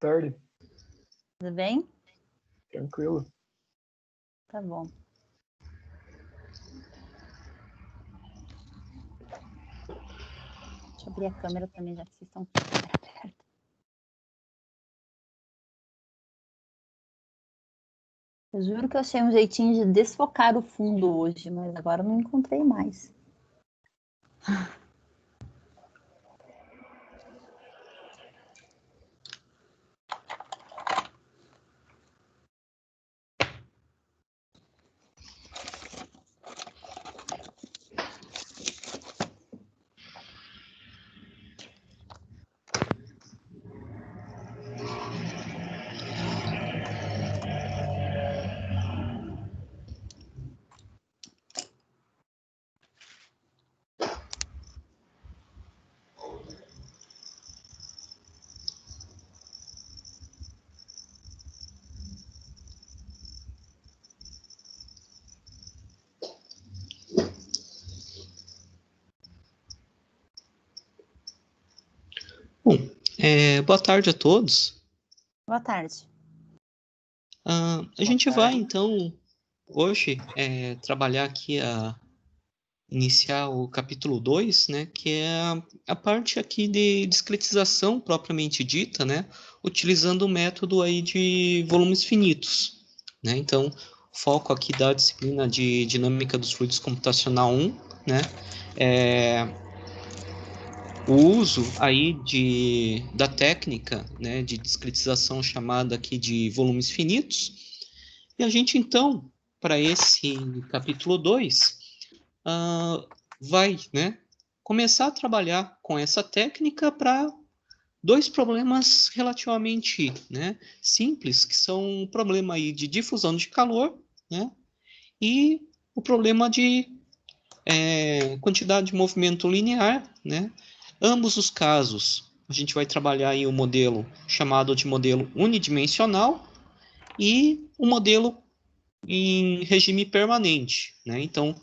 Tarde. Tudo bem? Tranquilo. Tá bom. Deixa eu abrir a câmera também, já que vocês estão perto. Eu juro que eu achei um jeitinho de desfocar o fundo hoje, mas agora eu não encontrei mais. Bom, boa tarde a todos. Boa tarde. A gente vai, então, hoje, trabalhar aqui iniciar o capítulo 2, né, que é a parte aqui de discretização propriamente dita, né, utilizando o método aí de volumes finitos, né. Então, foco aqui da disciplina de dinâmica dos fluidos computacional 1, né, o uso aí da técnica, né, de discretização chamada aqui de volumes finitos. E a gente, então, para esse capítulo 2, vai, né, começar a trabalhar com essa técnica para dois problemas relativamente, né, simples, que são o problema aí de difusão de calor, né, e o problema de quantidade de movimento linear, né. Ambos os casos, a gente vai trabalhar aí o modelo chamado de modelo unidimensional e o modelo em regime permanente, né? Então,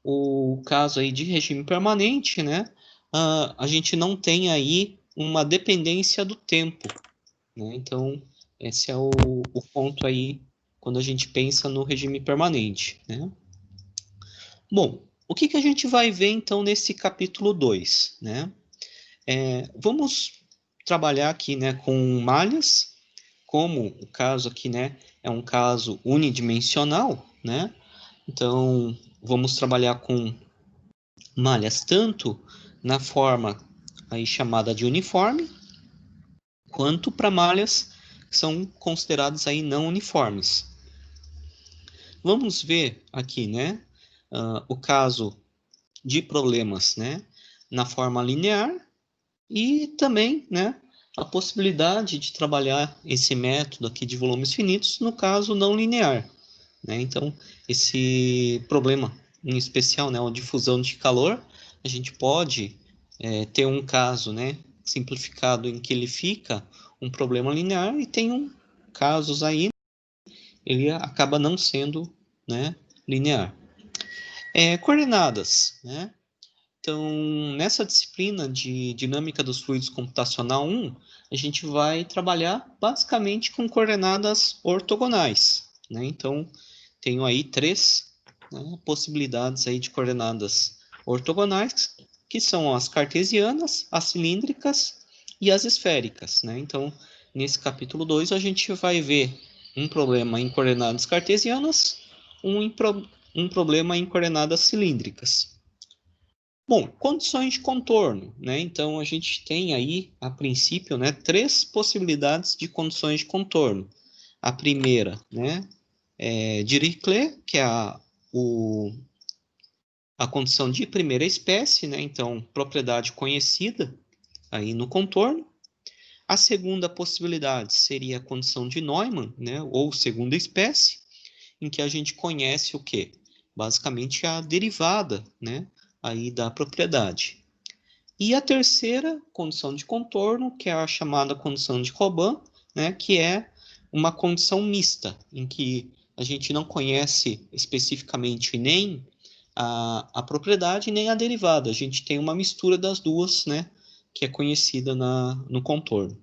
o caso aí de regime permanente, né? A gente não tem aí uma dependência do tempo, né? Então, esse é o ponto aí quando a gente pensa no regime permanente, né? Bom, o que a gente vai ver então nesse capítulo 2, né? Vamos trabalhar aqui, né, com malhas, como o caso aqui, né, é um caso unidimensional, né? Então, vamos trabalhar com malhas tanto na forma aí chamada de uniforme, quanto para malhas que são consideradas aí não uniformes. Vamos ver aqui, né, o caso de problemas, né, na forma linear e também, né, a possibilidade de trabalhar esse método aqui de volumes finitos no caso não linear, né? Então, esse problema em especial, né, a difusão de calor, a gente pode ter um caso, né, simplificado em que ele fica um problema linear e tem casos aí ele acaba não sendo, né, linear. Coordenadas, né? Então, nessa disciplina de dinâmica dos fluidos computacional 1, a gente vai trabalhar basicamente com coordenadas ortogonais, né? Então, tenho aí três, né, possibilidades aí de coordenadas ortogonais, que são as cartesianas, as cilíndricas e as esféricas, né? Então, nesse capítulo 2, a gente vai ver um problema em coordenadas cartesianas, um problema em coordenadas cilíndricas. Bom, condições de contorno, né? Então, a gente tem aí, a princípio, né, três possibilidades de condições de contorno. A primeira, né, Dirichlet, que é a condição de primeira espécie, né? Então, propriedade conhecida aí no contorno. A segunda possibilidade seria a condição de Neumann, né, ou segunda espécie, em que a gente conhece o quê? Basicamente a derivada, né, aí da propriedade. E a terceira condição de contorno, que é a chamada condição de Robin, né, que é uma condição mista, em que a gente não conhece especificamente nem a propriedade nem a derivada. A gente tem uma mistura das duas, né, que é conhecida no contorno.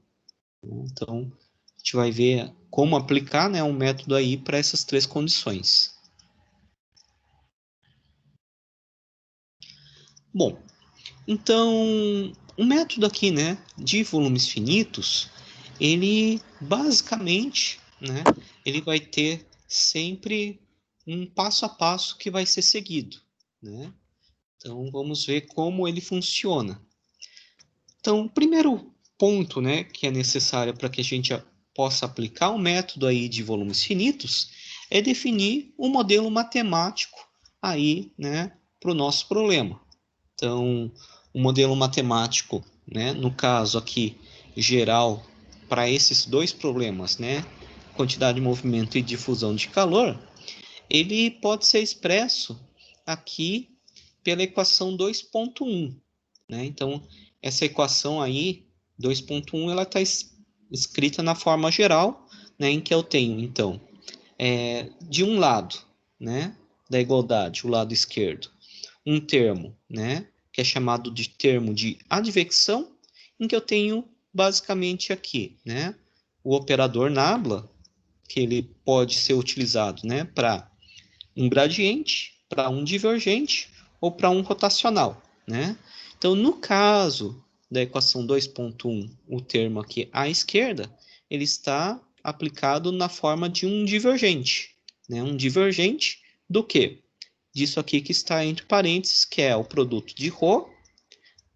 Então, gente vai ver como aplicar, né, um método aí para essas três condições. Bom, então, o método aqui, né, de volumes finitos, ele basicamente, né, ele vai ter sempre um passo a passo que vai ser seguido, né? Então, vamos ver como ele funciona. Então, o primeiro ponto, né, que é necessário para que a gente possa aplicar o método aí de volumes finitos é definir um modelo matemático aí, né, para o nosso problema. Então, o modelo matemático, né, no caso aqui geral para esses dois problemas, né, quantidade de movimento e difusão de calor, ele pode ser expresso aqui pela equação 2.1, né? Então, essa equação aí, 2.1, ela está escrita na forma geral, né, em que eu tenho, então, de um lado, né, da igualdade, o lado esquerdo, um termo, né, que é chamado de termo de advecção, em que eu tenho basicamente aqui, né, o operador nabla, que ele pode ser utilizado, né, para um gradiente, para um divergente ou para um rotacional, né? Então, no caso da equação 2.1, o termo aqui à esquerda, ele está aplicado na forma de um divergente, né? Um divergente do quê? Disso aqui que está entre parênteses, que é o produto de ρ,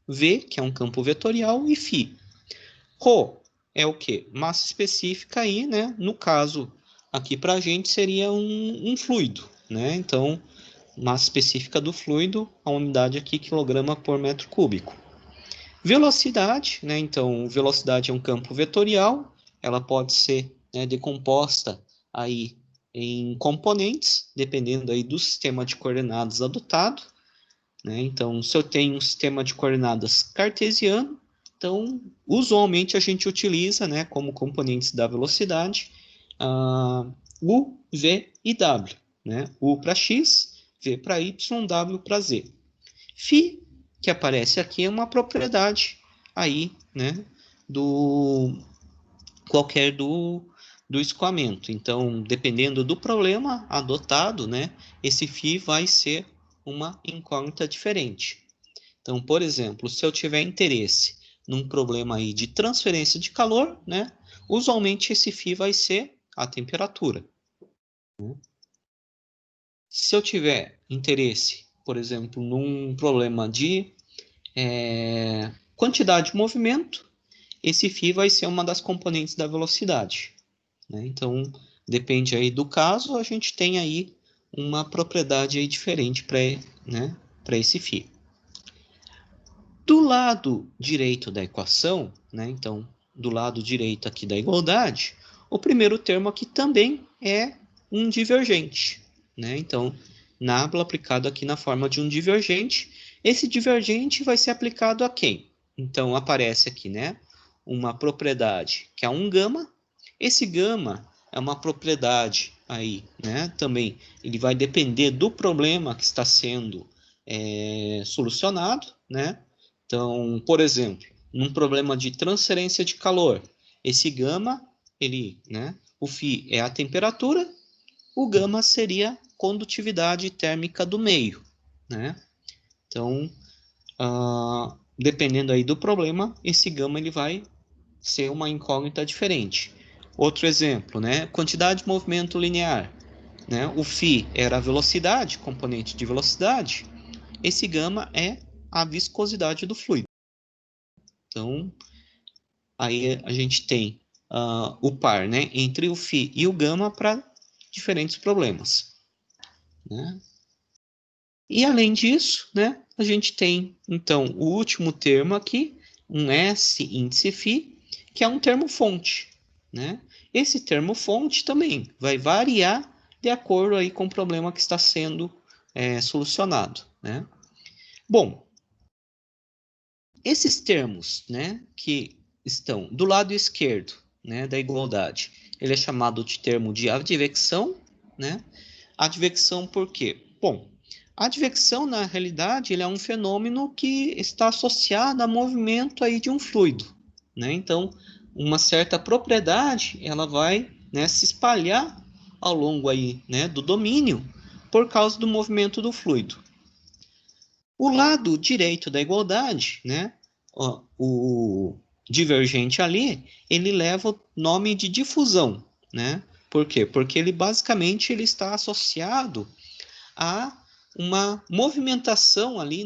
V, que é um campo vetorial, e φ. ρ é o quê? Massa específica aí, né? No caso, aqui para a gente seria um fluido, né? Então, massa específica do fluido, a unidade aqui, quilograma por metro cúbico. Velocidade, né? Então, velocidade é um campo vetorial, ela pode ser, né, decomposta aí em componentes, dependendo aí do sistema de coordenadas adotado, né? Então, se eu tenho um sistema de coordenadas cartesiano, então, usualmente a gente utiliza, né, como componentes da velocidade, U, V e W, né? U para X, V para Y, W para Z. Φ, que aparece aqui, é uma propriedade aí, né, do qualquer do escoamento. Então, dependendo do problema adotado, né, esse φ vai ser uma incógnita diferente. Então, por exemplo, se eu tiver interesse num problema aí de transferência de calor, né, usualmente esse φ vai ser a temperatura. Se eu tiver interesse, por exemplo, num problema de quantidade de movimento, esse φ vai ser uma das componentes da velocidade, né? Então, depende aí do caso, a gente tem aí uma propriedade aí diferente para, né, para esse φ. Do lado direito da equação, né, então, do lado direito aqui da igualdade, o primeiro termo aqui também é um divergente, né? Então, nabla aplicado aqui na forma de um divergente. Esse divergente vai ser aplicado a quem? Então, aparece aqui, né, uma propriedade que é um gama. Esse gama é uma propriedade aí, né, também, ele vai depender do problema que está sendo solucionado, né? Então, por exemplo, num problema de transferência de calor, esse gama, ele, né, o φ é a temperatura, o gama seria condutividade térmica do meio, né? Então, dependendo aí do problema, esse gama ele vai ser uma incógnita diferente. Outro exemplo, né, quantidade de movimento linear, né? O φ era a velocidade, componente de velocidade, esse gama é a viscosidade do fluido. Então, aí a gente tem o par, né, entre o φ e o gama para diferentes problemas, né? E além disso, né, a gente tem, então, o último termo aqui, um S índice φ, que é um termo fonte, né? Esse termo fonte também vai variar de acordo aí com o problema que está sendo solucionado, né? Bom, esses termos, né, que estão do lado esquerdo, né, da igualdade, ele é chamado de termo de advecção, né? Advecção por quê? Bom, a advecção, na realidade, ele é um fenômeno que está associado a movimento aí de um fluido, né? Então, uma certa propriedade, ela vai, né, se espalhar ao longo aí, né, do domínio por causa do movimento do fluido. O lado direito da igualdade, né, o divergente ali, ele leva o nome de difusão, né? Por quê? Porque ele basicamente ele está associado a uma movimentação ali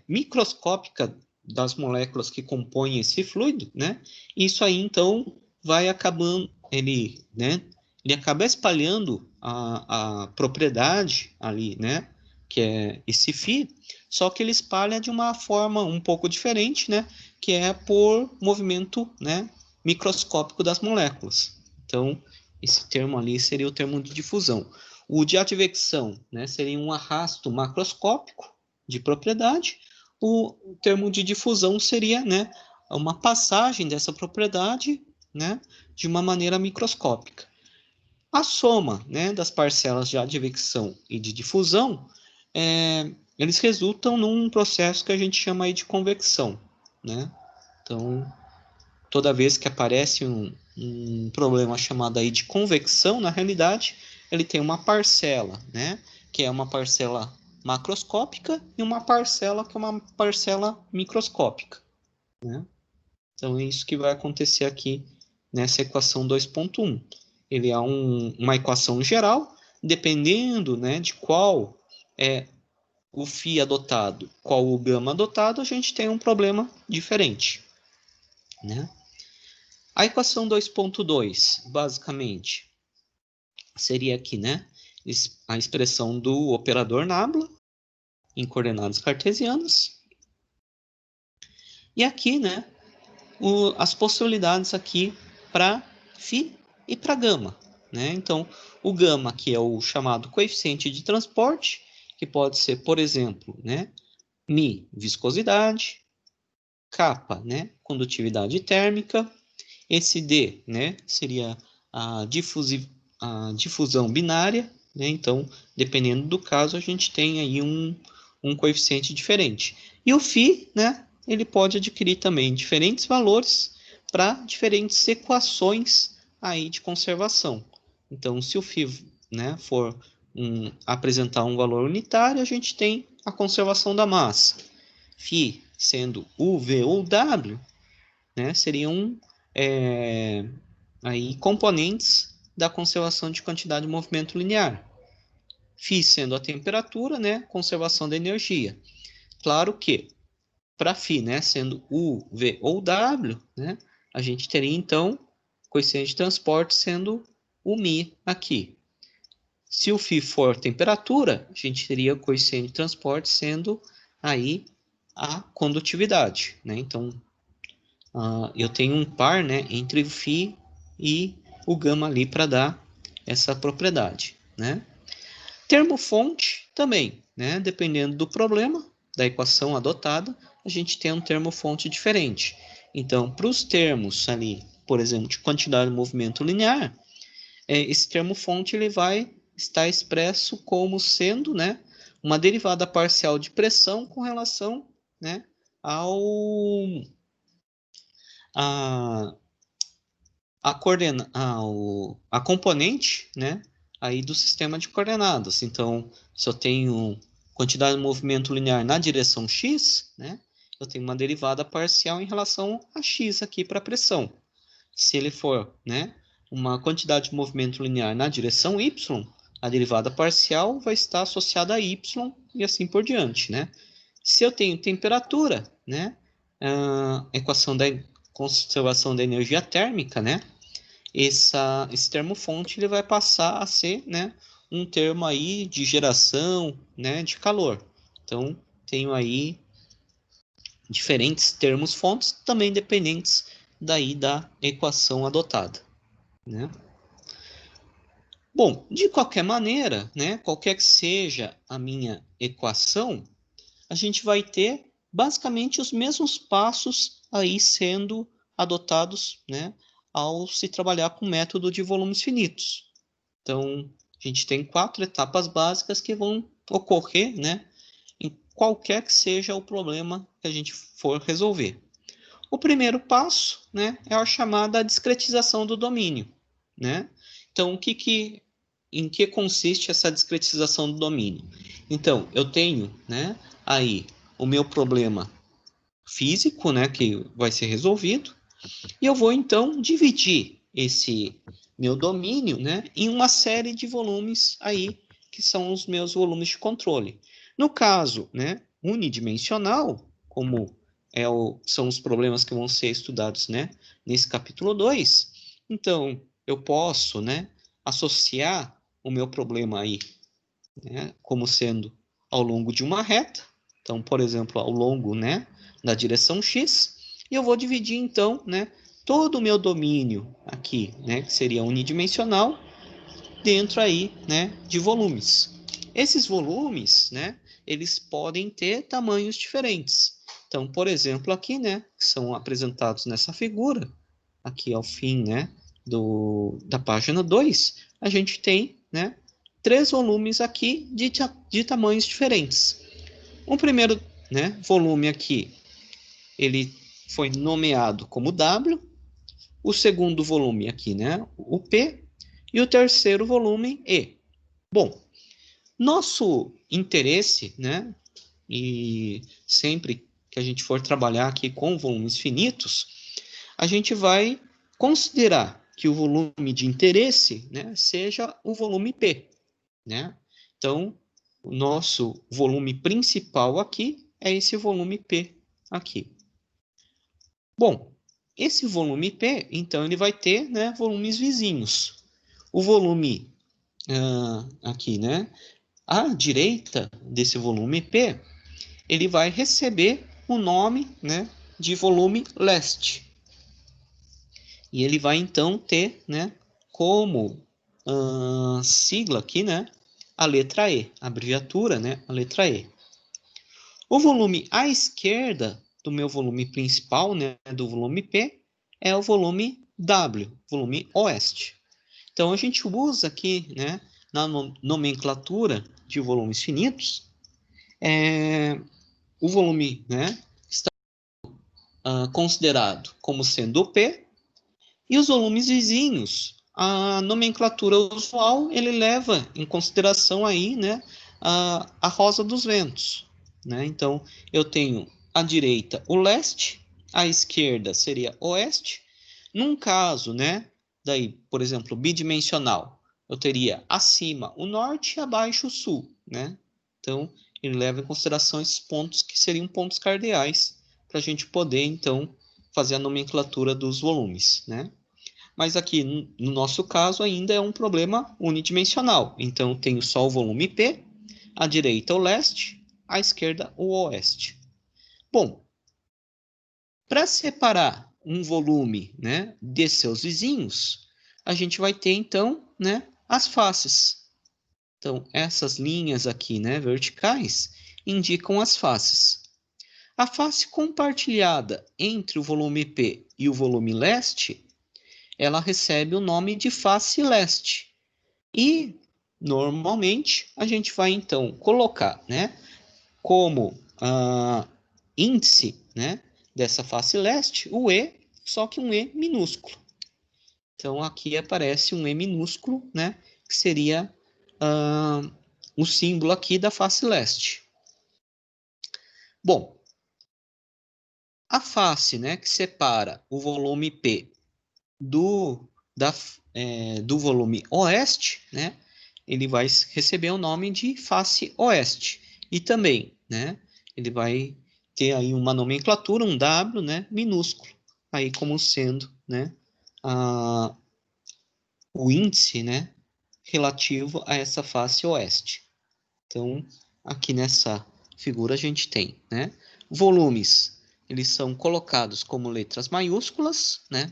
microscópica das moléculas que compõem esse fluido, né? Isso aí então vai acabando, ele acaba espalhando a propriedade ali, né? Que é esse φ, só que ele espalha de uma forma um pouco diferente, né? Que é por movimento, né? Microscópico das moléculas. Então, esse termo ali seria o termo de difusão. O de advecção, né? Seria um arrasto macroscópico de propriedade. O termo de difusão seria, né? Uma passagem dessa propriedade, né? De uma maneira microscópica. A soma, né, das parcelas de advecção e de difusão, eles resultam num processo que a gente chama aí de convecção, né? Então, toda vez que aparece um problema chamado aí de convecção, na realidade, ele tem uma parcela, né? Que é uma parcela macroscópica e uma parcela que é uma parcela microscópica, né? Então, é isso que vai acontecer aqui nessa equação 2.1. Ele é uma equação geral, dependendo, né, de qual é o φ adotado, qual o gama adotado, a gente tem um problema diferente, né? A equação 2.2, basicamente, seria aqui, né, a expressão do operador nabla em coordenadas cartesianas. E aqui, né, as possibilidades aqui para φ e para gama, né? Então, o gama, que é o chamado coeficiente de transporte, que pode ser, por exemplo, né, μ, viscosidade, kappa, né, condutividade térmica, esse D, né, seria a difusão binária, né? Então, dependendo do caso, a gente tem aí um coeficiente diferente. E o φ, né, ele pode adquirir também diferentes valores para diferentes equações aí de conservação. Então, se o φ, né, for apresentar um valor unitário, a gente tem a conservação da massa. φ sendo U, V ou W, né, seriam aí componentes da conservação de quantidade de movimento linear. Φ sendo a temperatura, né, conservação da energia. Claro que para φ, né, sendo U, V ou W, né, a gente teria então coeficiente de transporte sendo o μ aqui. Se o φ for temperatura, a gente teria coeficiente de transporte sendo aí a condutividade, né? Então, eu tenho um par, né, entre o φ e o gama ali para dar essa propriedade, né? Termo fonte também, né? Dependendo do problema da equação adotada, a gente tem um termo fonte diferente. Então, para os termos ali, por exemplo, de quantidade de movimento linear, esse termo fonte ele vai estar expresso como sendo, né, uma derivada parcial de pressão com relação, né, ao a, a componente, né, aí do sistema de coordenadas. Então, se eu tenho quantidade de movimento linear na direção x, né, eu tenho uma derivada parcial em relação a x aqui para a pressão. Se ele for, né, uma quantidade de movimento linear na direção y, a derivada parcial vai estar associada a y e assim por diante, né? Se eu tenho temperatura, né, a equação da conservação da energia térmica, né, esse termo fonte ele vai passar a ser, né, um termo aí de geração, né, de calor. Então, tenho aí diferentes termos fontes, também dependentes daí da equação adotada, né? Bom, de qualquer maneira, né, qualquer que seja a minha equação, a gente vai ter basicamente os mesmos passos aí sendo adotados, né, ao se trabalhar com o método de volumes finitos. Então, a gente tem 4 etapas básicas que vão ocorrer, né, em qualquer que seja o problema que a gente for resolver. O primeiro passo, né, é a chamada discretização do domínio, né? Então, em que consiste essa discretização do domínio? Então, eu tenho, né, aí o meu problema físico, né, que vai ser resolvido, e eu vou então dividir esse meu domínio, né, em uma série de volumes aí que são os meus volumes de controle. No caso, né, unidimensional, como são os problemas que vão ser estudados, né, nesse capítulo 2, então eu posso, né, associar o meu problema aí, né, como sendo ao longo de uma reta, então, por exemplo, ao longo, né, da direção x, e eu vou dividir então, né, todo o meu domínio aqui, né, que seria unidimensional, dentro aí, né, de volumes. Esses volumes, né, eles podem ter tamanhos diferentes. Então, por exemplo, aqui, né, que são apresentados nessa figura, aqui ao fim, né, da página 2, a gente tem, né, 3 volumes aqui de tamanhos diferentes. O primeiro, né, volume aqui, ele foi nomeado como W, o segundo volume aqui, né, o P, e o terceiro volume, E. Bom, nosso interesse, né, e sempre que a gente for trabalhar aqui com volumes finitos, a gente vai considerar que o volume de interesse, né, seja o volume P, né? Então, o nosso volume principal aqui é esse volume P aqui. Bom, esse volume P, então, ele vai ter, né, volumes vizinhos. O volume aqui, né, à direita desse volume P, ele vai receber o nome, né, de volume leste. E ele vai, então, ter, né, como sigla aqui, né, a letra E, a abreviatura, né, a letra E. O volume à esquerda do meu volume principal, né, do volume P, é o volume W, volume oeste. Então, a gente usa aqui, né, na nomenclatura de volumes finitos, o volume, né, está considerado como sendo o P, e os volumes vizinhos, a nomenclatura usual, ele leva em consideração aí, né, a rosa dos ventos, né? Então, eu tenho à direita o leste, à esquerda seria oeste. Num caso, né, daí, por exemplo, bidimensional, eu teria acima o norte e abaixo o sul, né? Então, ele leva em consideração esses pontos que seriam pontos cardeais para a gente poder, então, fazer a nomenclatura dos volumes, né? Mas aqui, no nosso caso, ainda é um problema unidimensional. Então, eu tenho só o volume P, à direita o leste, à esquerda o oeste. Bom, para separar um volume, né, de seus vizinhos, a gente vai ter, então, né, as faces. Então, essas linhas aqui, né, verticais, indicam as faces. A face compartilhada entre o volume P e o volume leste, ela recebe o nome de face leste. E, normalmente, a gente vai, então, colocar, né, como índice, né, dessa face leste, o E, só que um E minúsculo. Então, aqui aparece um E minúsculo, né, que seria o símbolo aqui da face leste. Bom, a face, né, que separa o volume P do, do volume oeste, né, ele vai receber o nome de face oeste. E também, né, ele vai ter aí uma nomenclatura, um W, né, minúsculo, aí como sendo, né, o índice, né, relativo a essa face oeste. Então, aqui nessa figura a gente tem, né, volumes, eles são colocados como letras maiúsculas, né,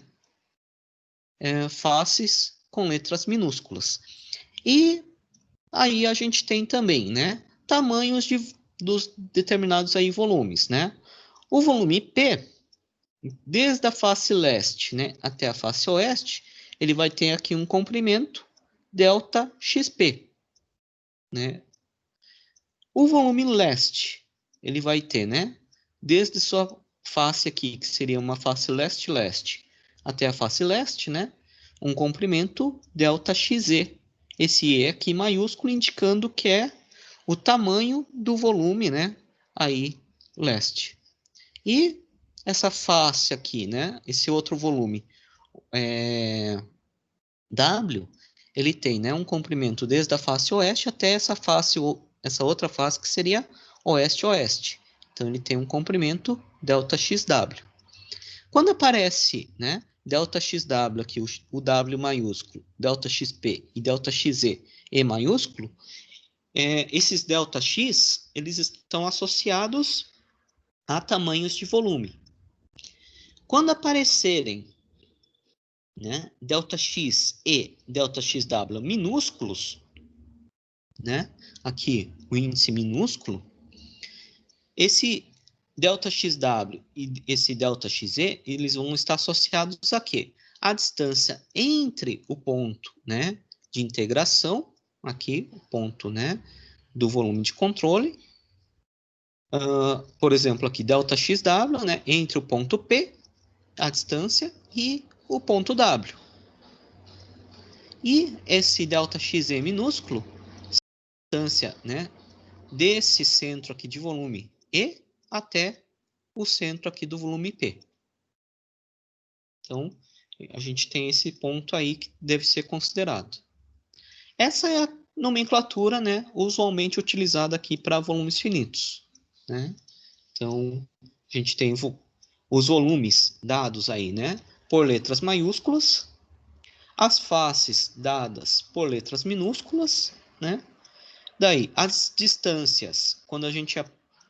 faces com letras minúsculas. E aí a gente tem também, né, tamanhos dos determinados aí volumes, né? O volume P, desde a face leste, né, até a face oeste, ele vai ter aqui um comprimento delta XP, né? O volume leste, ele vai ter, né, desde sua face aqui, que seria uma face leste-leste, até a face leste, né? Um comprimento ΔXZ. Esse E aqui maiúsculo indicando que é o tamanho do volume, né? Aí, leste. E essa face aqui, né? Esse outro volume, W, ele tem, né, um comprimento desde a face oeste até essa outra face que seria oeste-oeste. Então, ele tem um comprimento ΔXW. Quando aparece, né, ΔXW aqui, o W maiúsculo, ΔXP e ΔXZ E maiúsculo, esses ΔX, eles estão associados a tamanhos de volume. Quando aparecerem, né, ΔX e ΔXW minúsculos, né, aqui o índice minúsculo, esse ΔXW e esse ΔXZ, eles vão estar associados a quê? A distância entre o ponto, né, de integração, aqui o ponto, né, do volume de controle, por exemplo, aqui ΔXW, né, entre o ponto P, a distância, e o ponto W. E esse ΔXZ minúsculo, a distância, né, desse centro aqui de volume E até o centro aqui do volume P. Então, a gente tem esse ponto aí que deve ser considerado. Essa é a nomenclatura, né, usualmente utilizada aqui para volumes finitos, né? Então, a gente tem os volumes dados aí, né, por letras maiúsculas, as faces dadas por letras minúsculas, né? Daí, as distâncias, quando a gente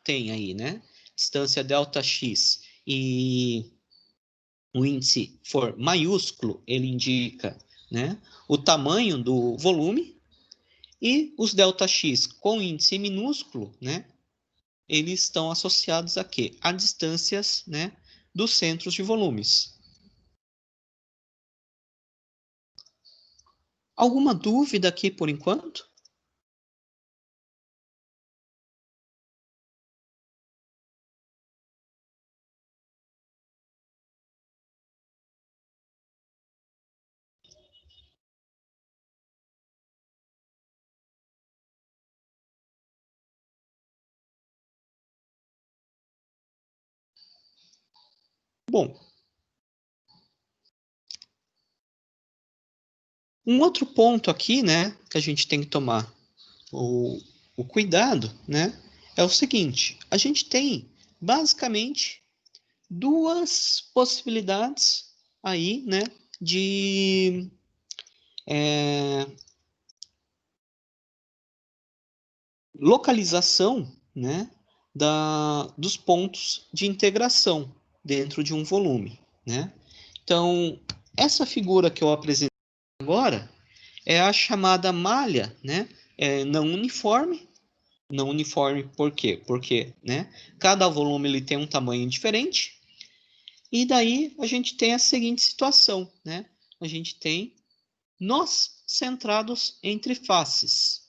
tem aí, né, distância ΔX e o índice for maiúsculo, ele indica, né, o tamanho do volume, e os ΔX com índice minúsculo, né, eles estão associados a quê? A distâncias, né, dos centros de volumes. Alguma dúvida aqui por enquanto? Bom, um outro ponto aqui, né, que a gente tem que tomar o cuidado, né, é o seguinte: a gente tem basicamente duas possibilidades aí, né, de localização, né, dos pontos de integração dentro de um volume, né? Então, essa figura que eu apresento agora é a chamada malha, né, não uniforme. Não uniforme por quê? Porque, né, cada volume ele tem um tamanho diferente. E daí a gente tem a seguinte situação, né? A gente tem nós centrados entre faces.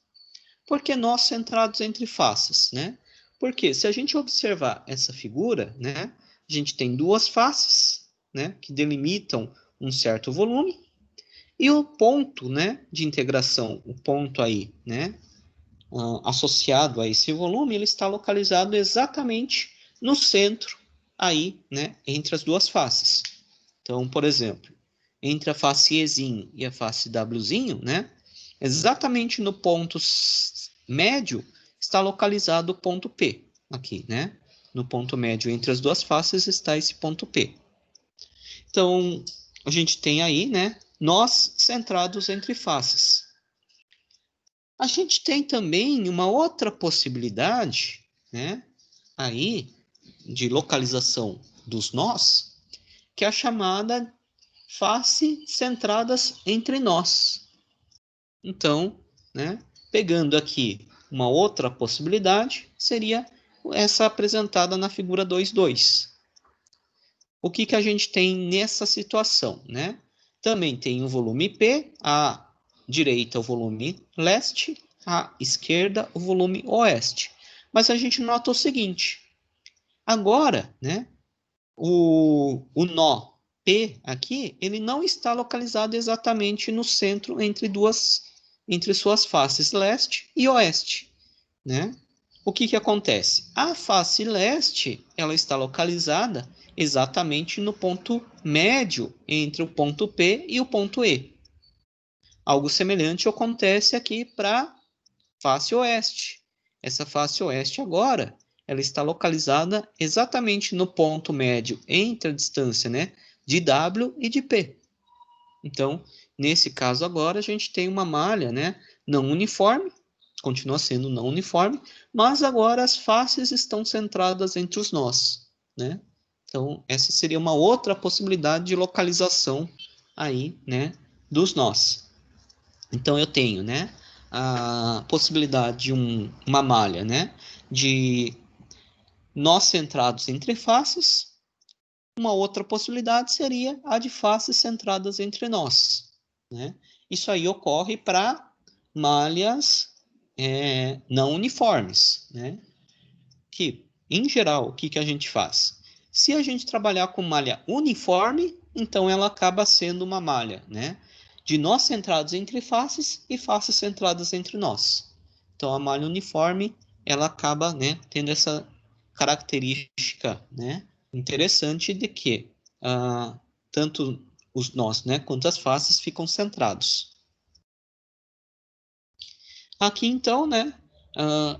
Por que nós centrados entre faces, né? Porque se a gente observar essa figura, né, a gente tem duas faces, né, que delimitam um certo volume, e o ponto, né, de integração, o ponto aí, né, associado a esse volume, ele está localizado exatamente no centro aí, né, entre as duas faces. Então, por exemplo, entre a face Ezinho e a face Wzinho, né, exatamente no ponto médio está localizado o ponto P aqui, né? No ponto médio entre as duas faces está esse ponto P. Então, a gente tem aí, né, nós centrados entre faces. A gente tem também uma outra possibilidade, né, aí de localização dos nós, que é a chamada face centradas entre nós. Então, né, pegando aqui uma outra possibilidade, seria essa apresentada na figura 2.2. O que, que a gente tem nessa situação, né? Também tem o volume P, à direita o volume leste, à esquerda o volume oeste. Mas a gente nota o seguinte: agora, né, o nó P aqui, ele não está localizado exatamente no centro entre suas faces leste e oeste, né? O que que acontece? A face leste, ela está localizada exatamente no ponto médio entre o ponto P e o ponto E. Algo semelhante acontece aqui para face oeste. Essa face oeste agora, ela está localizada exatamente no ponto médio entre a distância, né, de W e de P. Então, nesse caso agora, a gente tem uma malha, né, não uniforme, continua sendo não uniforme, mas agora as faces estão centradas entre os nós, né? Então, essa seria uma outra possibilidade de localização aí, né, dos nós. Então, eu tenho, né, a possibilidade de uma malha, né, de nós centrados entre faces. Uma outra possibilidade seria a de faces centradas entre nós, né? Isso aí ocorre para malhas não uniformes, né? Que, em geral, o que que a gente faz? Se a gente trabalhar com malha uniforme, então ela acaba sendo uma malha, né, de nós centrados entre faces e faces centradas entre nós. Então, a malha uniforme, ela acaba, né, tendo essa característica, né, interessante de que tanto os nós, né, quanto as faces ficam centrados. Aqui, então, né,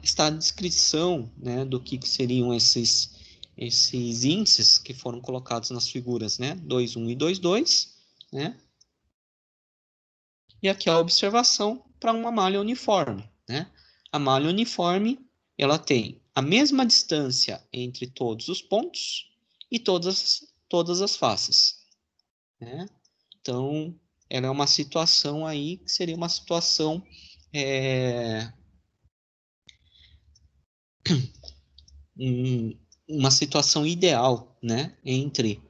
está a descrição, né, do que seriam esses índices que foram colocados nas figuras, né, 2,1 e 2,2, né? E aqui a observação para uma malha uniforme, né? A malha uniforme, ela tem a mesma distância entre todos os pontos e todas as faces, né? Então, ela é uma situação aí que seria uma situação uma situação ideal, né, entre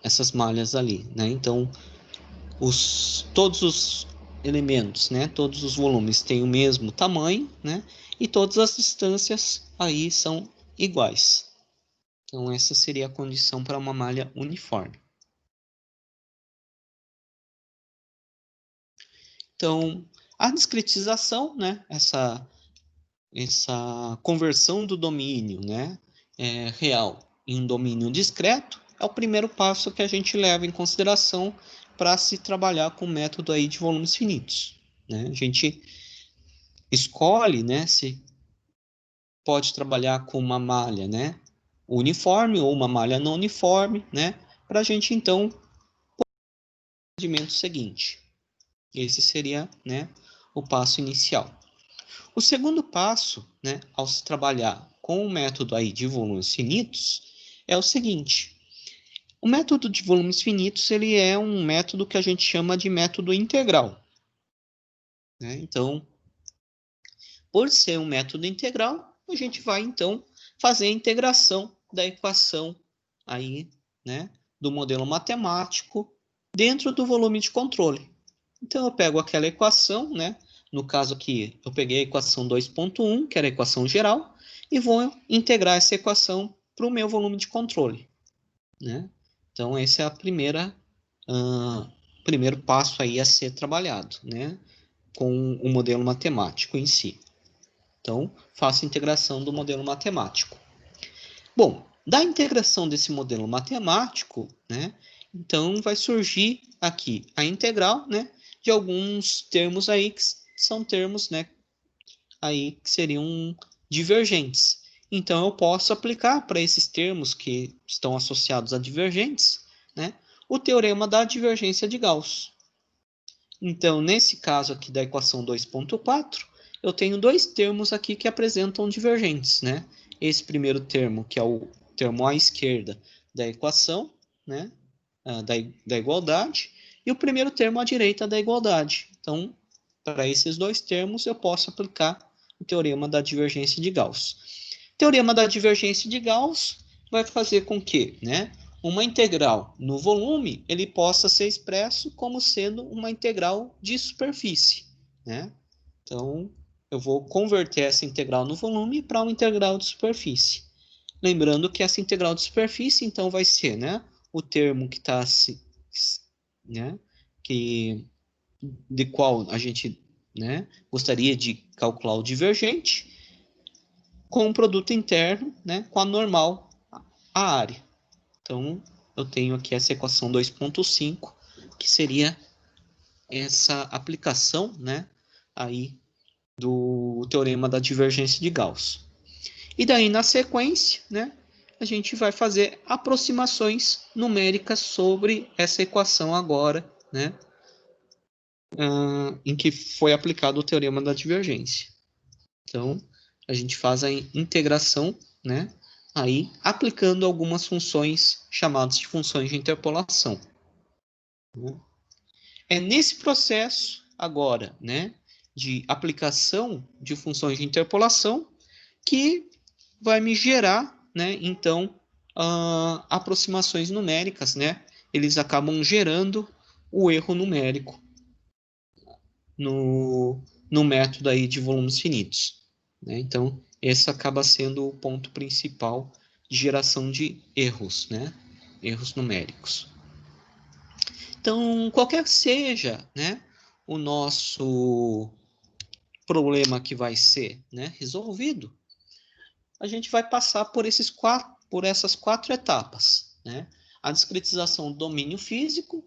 essas malhas ali, né? Então, todos os elementos, né, todos os volumes têm o mesmo tamanho, né, e todas as distâncias aí são iguais. Então, essa seria a condição para uma malha uniforme. Então, a discretização, né, essa conversão do domínio, né, real em um domínio discreto, é o primeiro passo que a gente leva em consideração para se trabalhar com o método aí de volumes finitos, né? A gente escolhe, né, se pode trabalhar com uma malha, né, uniforme ou uma malha não uniforme, né, para a gente então o procedimento seguinte. Esse seria, né, o passo inicial. O segundo passo, né, ao se trabalhar com o método aí de volumes finitos, é o seguinte: o método de volumes finitos ele é um método que a gente chama de método integral, né? Então, por ser um método integral, a gente vai então fazer a integração da equação aí, né, do modelo matemático dentro do volume de controle. Então, eu pego aquela equação, né? No caso aqui, eu peguei a equação 2.1, que era a equação geral, e vou integrar essa equação para o meu volume de controle, né? Então, esse é a primeiro passo aí a ser trabalhado, né? Com o modelo matemático em si. Então, faço a integração do modelo matemático. Bom, da integração desse modelo matemático, né? Então, vai surgir aqui a integral, né? De alguns termos aí que são termos, né? Aí que seriam divergentes. Então, eu posso aplicar para esses termos que estão associados a divergentes, né? O teorema da divergência de Gauss. Então, nesse caso aqui da equação 2.4, eu tenho dois termos aqui que apresentam divergentes, né? Esse primeiro termo, que é o termo à esquerda da equação, né? Da igualdade, e o primeiro termo à direita da igualdade. Então, para esses dois termos, eu posso aplicar o teorema da divergência de Gauss. O teorema da divergência de Gauss vai fazer com que, né, uma integral no volume ele possa ser expresso como sendo uma integral de superfície, né? Então, eu vou converter essa integral no volume para uma integral de superfície. Lembrando que essa integral de superfície, então, vai ser, né, o termo que está, né, de qual a gente, né, gostaria de calcular o divergente, com o produto interno, né, com a normal, a área. Então, eu tenho aqui essa equação 2.5, que seria essa aplicação, né, aí do teorema da divergência de Gauss. E daí, na sequência, né, a gente vai fazer aproximações numéricas sobre essa equação agora, né, em que foi aplicado o teorema da divergência. Então, a gente faz a integração, né, aí aplicando algumas funções chamadas de funções de interpolação. É nesse processo agora, né, de aplicação de funções de interpolação que vai me gerar, né, então, aproximações numéricas, né? Eles acabam gerando o erro numérico no método aí de volumes finitos, né? Então, esse acaba sendo o ponto principal de geração de erros, né? Erros numéricos. Então, qualquer que seja, né, o nosso problema que vai ser, né, resolvido, a gente vai passar por essas quatro etapas, né? A discretização do domínio físico,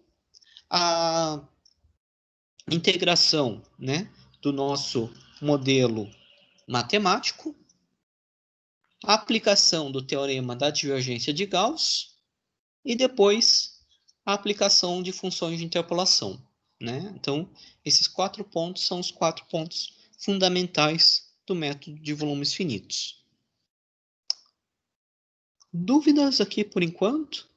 a integração, né, do nosso modelo matemático, a aplicação do teorema da divergência de Gauss e depois a aplicação de funções de interpolação, né? Então, esses 4 pontos são os 4 pontos fundamentais do método de volumes finitos. Dúvidas aqui por enquanto?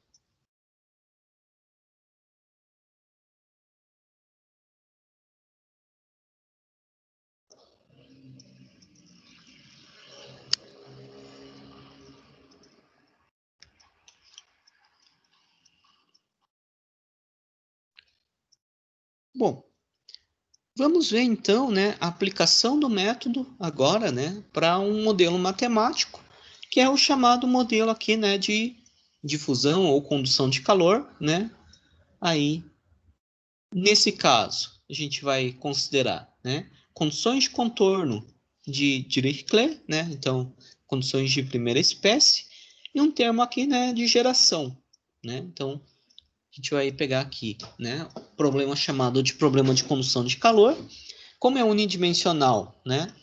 Bom, vamos ver então, né, a aplicação do método agora, né, para um modelo matemático, que é o chamado modelo aqui, né, de difusão ou condução de calor, né? Aí, nesse caso, a gente vai considerar, né, condições de contorno de Dirichlet, né? Então, condições de primeira espécie e um termo aqui, né, de geração, né? Então, a gente vai pegar aqui, né, problema chamado de problema de condução de calor. Como é unidimensional, né?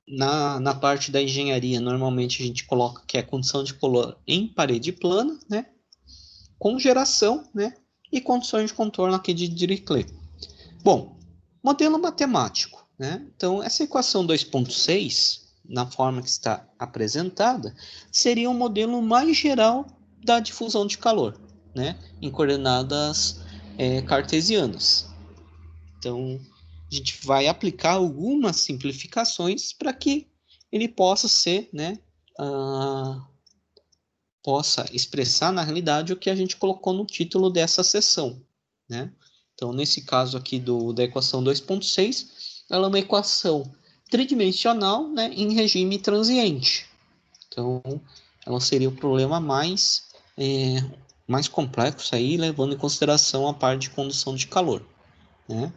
Na parte da engenharia, normalmente a gente coloca que é condição de calor em parede plana, né? Com geração, né? E condições de contorno aqui de Dirichlet. Bom, modelo matemático, né? Então, essa equação 2.6, na forma que está apresentada, seria um modelo mais geral da difusão de calor, né? Em coordenadas cartesianas. Então, a gente vai aplicar algumas simplificações para que ele possa ser, né, possa expressar na realidade o que a gente colocou no título dessa sessão, né? Então, nesse caso aqui da equação 2.6, ela é uma equação tridimensional, né, em regime transiente. Então, ela seria o problema mais complexo aí, levando em consideração a parte de condução de calor, né?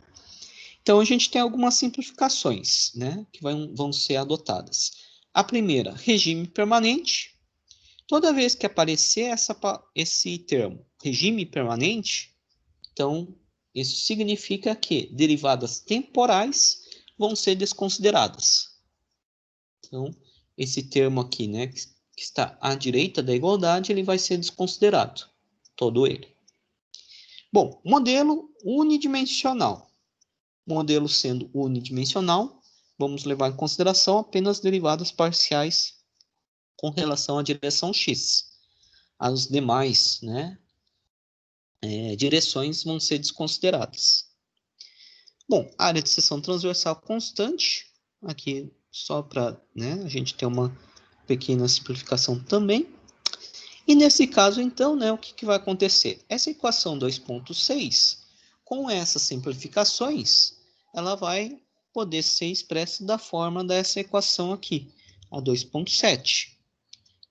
Então, a gente tem algumas simplificações, né, que vão ser adotadas. A primeira, regime permanente. Toda vez que aparecer esse termo, regime permanente, então, isso significa que derivadas temporais vão ser desconsideradas. Então, esse termo aqui, né, que está à direita da igualdade, ele vai ser desconsiderado, todo ele. Bom, modelo unidimensional. Modelo sendo unidimensional, vamos levar em consideração apenas derivadas parciais com relação à direção x. As demais, né, direções vão ser desconsideradas. Bom, área de seção transversal constante, aqui só para, né, a gente ter uma pequena simplificação também. E nesse caso, então, né, o que vai acontecer? Essa equação 2.6, com essas simplificações, ela vai poder ser expressa da forma dessa equação aqui, a 2.7.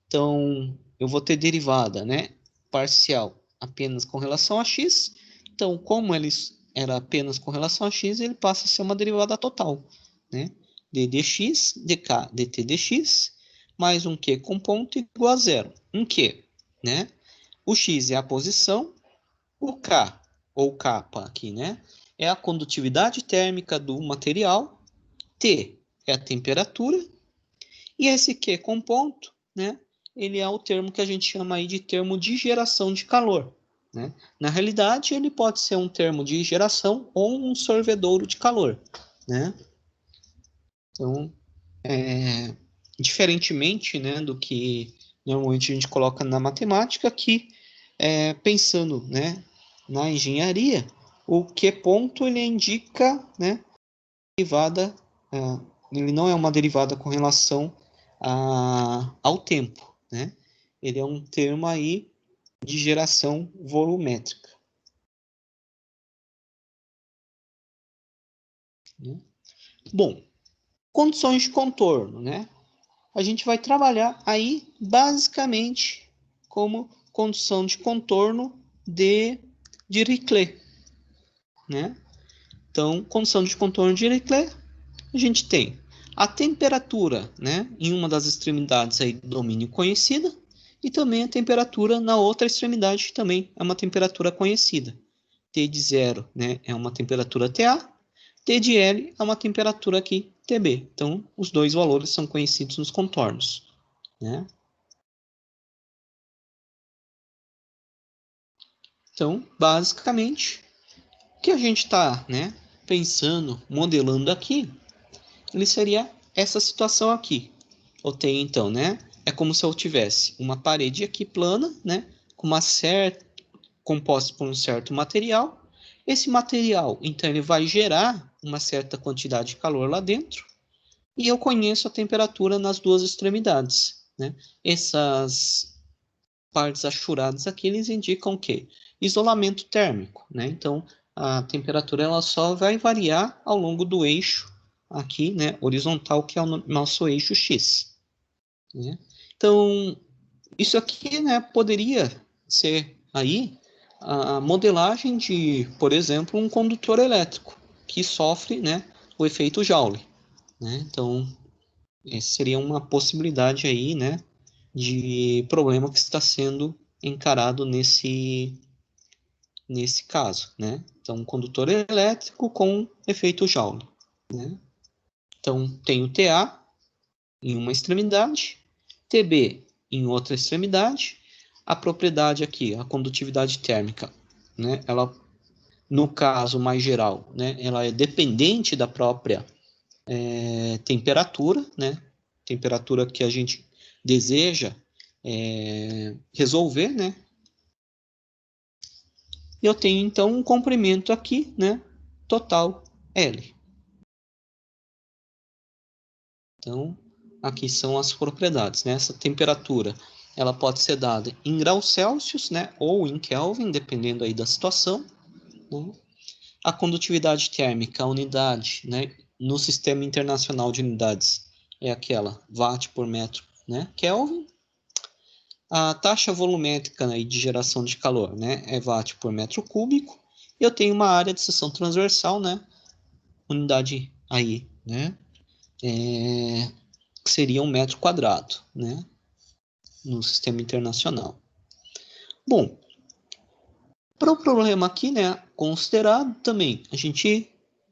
Então, eu vou ter derivada, né, parcial apenas com relação a x. Então, como ele era apenas com relação a x, ele passa a ser uma derivada total, né? d dx, dk, dt dx, mais um q com ponto igual a zero. Um q, né? O x é a posição, o k, ou kappa aqui, né? É a condutividade térmica do material, T é a temperatura, e esse Q com ponto, né? Ele é o termo que a gente chama aí de termo de geração de calor, né? Na realidade, ele pode ser um termo de geração ou um sorvedouro de calor, né? Então, diferentemente, né, do que normalmente a gente coloca na matemática, aqui, pensando, né, na engenharia, o Q ponto ele indica, né, derivada, ele não é uma derivada com relação ao tempo, né? Ele é um termo aí de geração volumétrica, né? Bom, condições de contorno, né? A gente vai trabalhar aí basicamente como condição de contorno de Dirichlet, né? Então, condição de contorno de Dirichlet, a gente tem a temperatura, né, em uma das extremidades aí do domínio conhecida, e também a temperatura na outra extremidade, que também é uma temperatura conhecida. T de zero, né, é uma temperatura TA, T de L é uma temperatura aqui TB. Então, os dois valores são conhecidos nos contornos, né? Então, basicamente, o que a gente está, né, pensando, modelando aqui, ele seria essa situação aqui. Eu tenho, então, né? É como se eu tivesse uma parede aqui plana, né? Com uma certa, composta por um certo material. Esse material, então, ele vai gerar uma certa quantidade de calor lá dentro. E eu conheço a temperatura nas duas extremidades, né? Essas partes achuradas aqui, eles indicam o quê? Isolamento térmico, né? Então, a temperatura ela só vai variar ao longo do eixo aqui, né, horizontal, que é o nosso eixo X, né? Então, isso aqui, né, poderia ser aí a modelagem de, por exemplo, um condutor elétrico que sofre, né, o efeito Joule, né? Então, essa seria uma possibilidade aí, né, de problema que está sendo encarado nesse caso, né? Então, um condutor elétrico com efeito Joule, né? Então, tem o TA em uma extremidade, TB em outra extremidade. A propriedade aqui, a condutividade térmica, né? Ela, no caso mais geral, né? Ela é dependente da própria temperatura, né? Temperatura que a gente deseja resolver, né? E eu tenho então um comprimento aqui, né? Total L. Então, aqui são as propriedades, né? Essa temperatura, ela pode ser dada em graus Celsius, né? Ou em Kelvin, dependendo aí da situação, né? A condutividade térmica, a unidade, né? No sistema internacional de unidades, é aquela watt por metro, né? Kelvin. A taxa volumétrica, né, de geração de calor, né? É watt por metro cúbico. Eu tenho uma área de seção transversal, né? Unidade aí, né? Que seria um metro quadrado, né? No sistema internacional. Bom, para o problema aqui, né, considerado também, a gente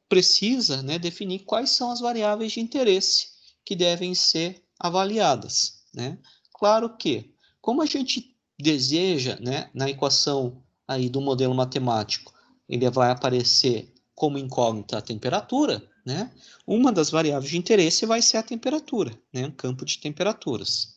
precisa, né, definir quais são as variáveis de interesse que devem ser avaliadas, né? Claro que, como a gente deseja, né, na equação aí do modelo matemático, ele vai aparecer como incógnita a temperatura, né? Uma das variáveis de interesse vai ser a temperatura, né, o campo de temperaturas.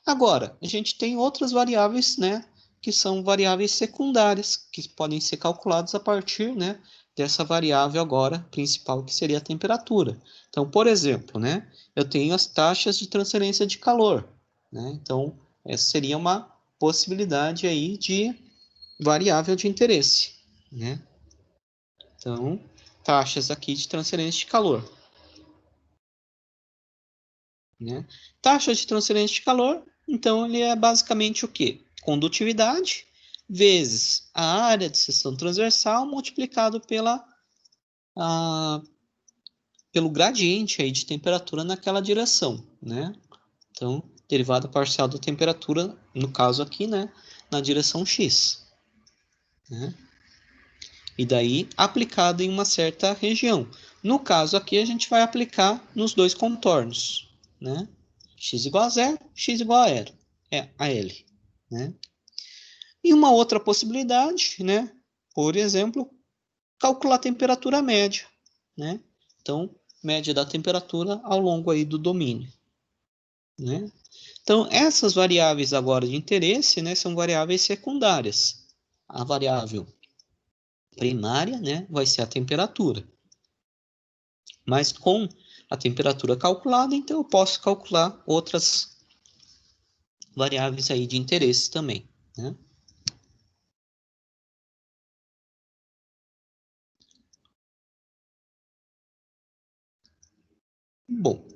Agora, a gente tem outras variáveis, né, que são variáveis secundárias, que podem ser calculadas a partir, né, dessa variável agora principal, que seria a temperatura. Então, por exemplo, né, eu tenho as taxas de transferência de calor, né? Então, essa seria uma possibilidade aí de variável de interesse, né? Então, taxas aqui de transferência de calor, né? Taxa de transferência de calor, Então, ele é basicamente o quê? Condutividade vezes a área de seção transversal multiplicado pelo gradiente aí de temperatura naquela direção, né? Então, derivada parcial da temperatura, no caso aqui, né, na direção x, né? E daí aplicado em uma certa região. No caso aqui, a gente vai aplicar nos dois contornos, né? X igual a zero, x igual a L, né? E uma outra possibilidade, né? Por exemplo, calcular a temperatura média, né? Então, média da temperatura ao longo aí do domínio, né? Então, essas variáveis agora de interesse, né, são variáveis secundárias. A variável primária, né, vai ser a temperatura. Mas com a temperatura calculada, então eu posso calcular outras variáveis aí de interesse também, né? Bom,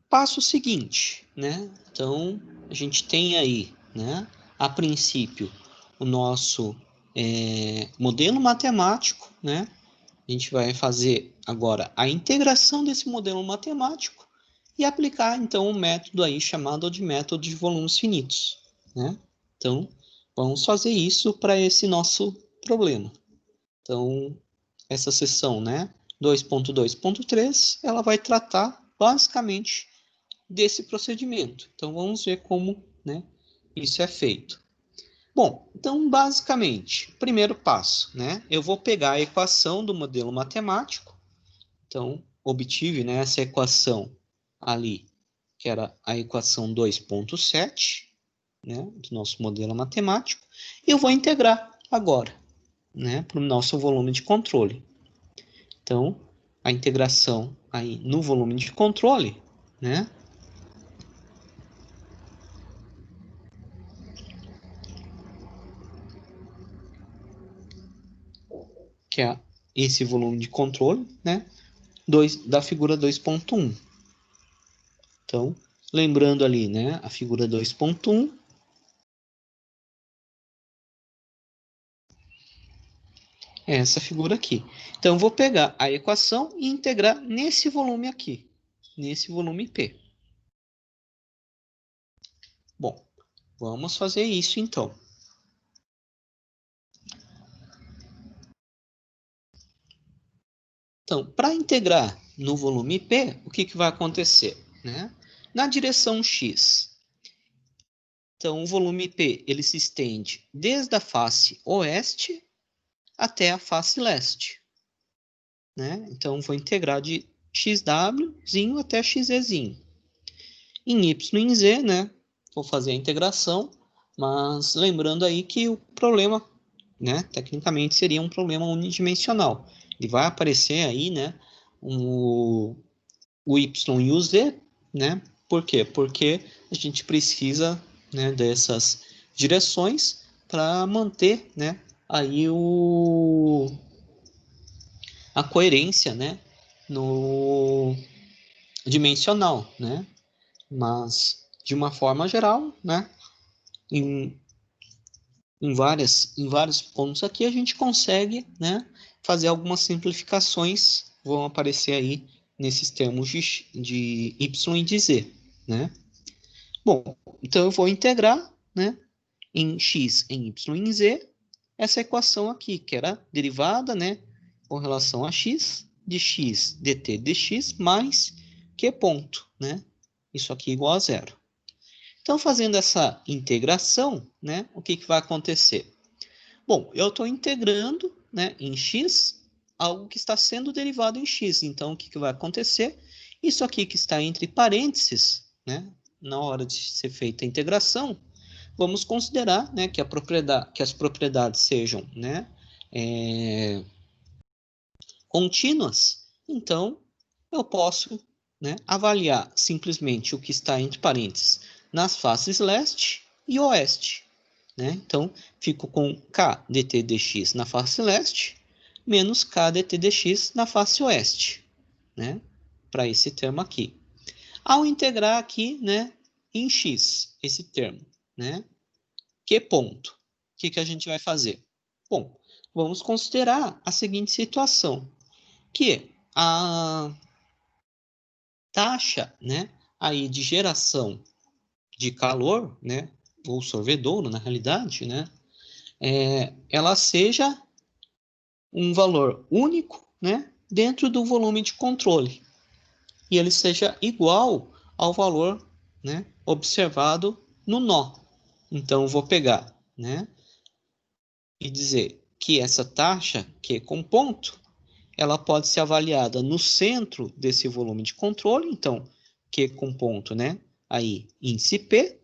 passo seguinte, né? Então, a gente tem aí, né, a princípio, o nosso modelo matemático, né? A gente vai fazer agora a integração desse modelo matemático e aplicar, então, um método aí chamado de método de volumes finitos, né? Então, vamos fazer isso para esse nosso problema. Então, essa seção, né, 2.2.3, ela vai tratar basicamente desse procedimento. Então, vamos ver como, né, isso é feito. Bom, então, basicamente, primeiro passo, né, eu vou pegar a equação do modelo matemático. Então, obtive, né, essa equação ali, que era a equação 2.7, né, do nosso modelo matemático, e eu vou integrar agora, né, para o nosso volume de controle. Então, a integração aí no volume de controle, né, que é esse volume de controle, né, da figura 2.1. Então, lembrando ali, né, a figura 2.1, é essa figura aqui. Então, eu vou pegar a equação e integrar nesse volume aqui, nesse volume P. Bom, vamos fazer isso então. Então, para integrar no volume P, o que vai acontecer? Né? Na direção X, então o volume P ele se estende desde a face oeste até a face leste. Né? Então, vou integrar de xw até xz. Em y e em z, né? Vou fazer a integração, mas lembrando aí que o problema, né, tecnicamente seria um problema unidimensional. Ele vai aparecer aí, né, o y e o z, né? Por quê? Porque a gente precisa, né, dessas direções para manter, né, aí a coerência, né, no dimensional, né? Mas de uma forma geral, né, em, em vários pontos aqui a gente consegue, né, fazer algumas simplificações, vão aparecer aí nesses termos de y e de z, né? Bom, então eu vou integrar, né, em x, em y e em z, essa equação aqui, que era derivada, né, com relação a x, de x dt dx mais q ponto, né? Isso aqui igual a zero. Então, fazendo essa integração, né, o que vai acontecer? Bom, eu estou integrando, né, em x algo que está sendo derivado em x. Então, o que vai acontecer? Isso aqui que está entre parênteses, né, na hora de ser feita a integração, vamos considerar, né, que as propriedades sejam, né, contínuas. Então, eu posso, né, avaliar simplesmente o que está entre parênteses nas faces leste e oeste. Né? Então, fico com k dt dx na face leste menos k dt dx na face oeste, né? Para esse termo aqui. Ao integrar aqui, né, em x, esse termo, né? Que ponto? O que a gente vai fazer? Bom, vamos considerar a seguinte situação, que a taxa, né, aí de geração de calor, né, ou sorvedouro, na realidade, né, ela seja um valor único, né, dentro do volume de controle, e ele seja igual ao valor, né, observado no nó. Então, eu vou pegar, né, e dizer que essa taxa, Q com ponto, ela pode ser avaliada no centro desse volume de controle, então, Q com ponto, né, aí, índice P,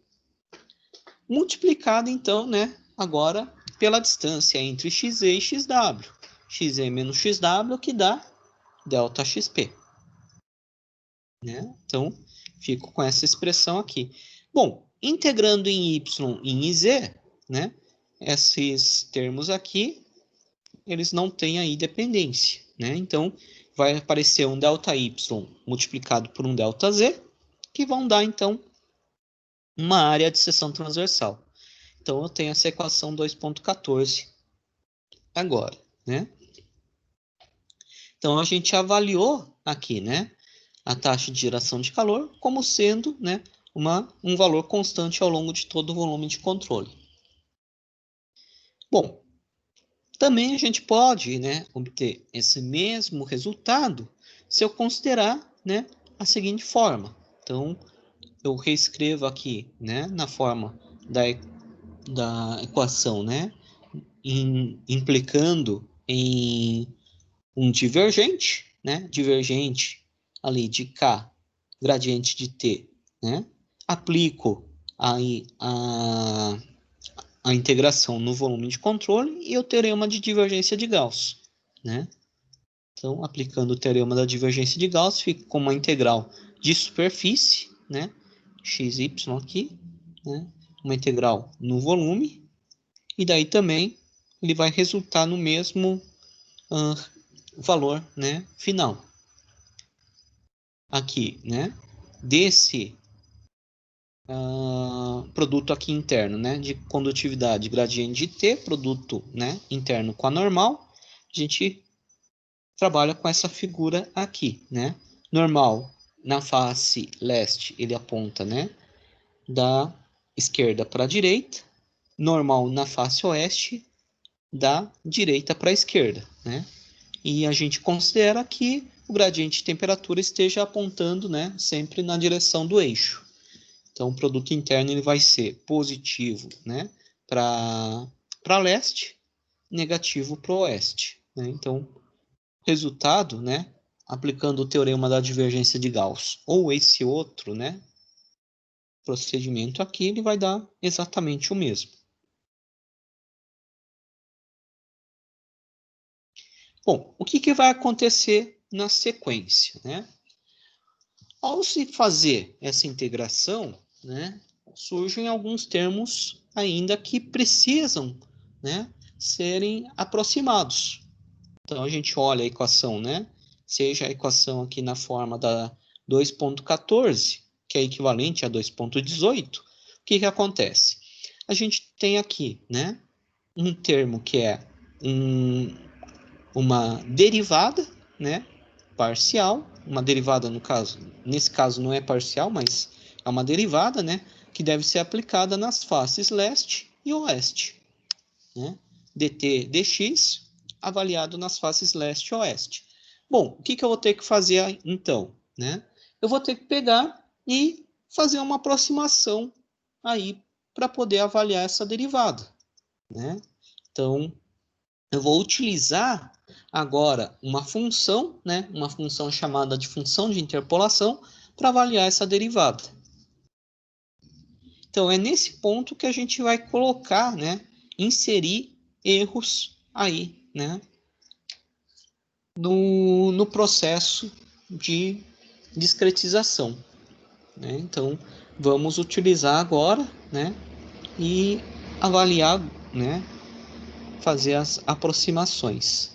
multiplicado, então, né, agora pela distância entre XE e XW. XE menos XW, que dá delta XP. Né? Então, fico com essa expressão aqui. Bom, integrando em Y e em Z, né, esses termos aqui, eles não têm aí dependência. Né? Então, vai aparecer um ΔY multiplicado por um ΔZ, que vão dar, então, uma área de seção transversal. Então, eu tenho essa equação 2.14 agora, né? Então, a gente avaliou aqui, né, a taxa de geração de calor como sendo, né, um valor constante ao longo de todo o volume de controle. Bom, também a gente pode, né, obter esse mesmo resultado se eu considerar, né, a seguinte forma. Então, eu reescrevo aqui, né, na forma da equação, né, implicando em um divergente, né, divergente ali de K, gradiente de T, né, aplico aí a integração no volume de controle e o teorema de divergência de Gauss, né. Então, aplicando o teorema da divergência de Gauss, fica com uma integral de superfície, né, xy aqui, né, uma integral no volume, e daí também ele vai resultar no mesmo valor, né, final. Aqui, né, desse produto aqui interno, né, de condutividade gradiente de T, produto, né, interno com a normal, a gente trabalha com essa figura aqui, né, normal na face leste, ele aponta, né, da esquerda para a direita, normal na face oeste, da direita para a esquerda, né, e a gente considera que o gradiente de temperatura esteja apontando, né, sempre na direção do eixo. Então, o produto interno ele vai ser positivo, né, para leste, negativo para o oeste. Né? Então, resultado, né, aplicando o teorema da divergência de Gauss ou esse outro, né, procedimento aqui, ele vai dar exatamente o mesmo. Bom, o que vai acontecer na sequência, né? Ao se fazer essa integração, né, surgem alguns termos ainda que precisam, né, serem aproximados. Então, a gente olha a equação, né, seja a equação aqui na forma da 2.14, que é equivalente a 2.18, o que acontece? A gente tem aqui, né, um termo que é uma derivada, né, parcial, uma derivada no caso, nesse caso não é parcial, mas é uma derivada, né, que deve ser aplicada nas faces leste e oeste, né? dt dx avaliado nas faces leste e oeste. Bom, o que eu vou ter que fazer então, né? Eu vou ter que pegar e fazer uma aproximação aí para poder avaliar essa derivada, né? Então, eu vou utilizar agora uma função, né, uma função chamada de função de interpolação, para avaliar essa derivada. Então, é nesse ponto que a gente vai colocar, né, inserir erros aí, né, no processo de discretização. Né? Então, vamos utilizar agora, né, e avaliar, né, fazer as aproximações.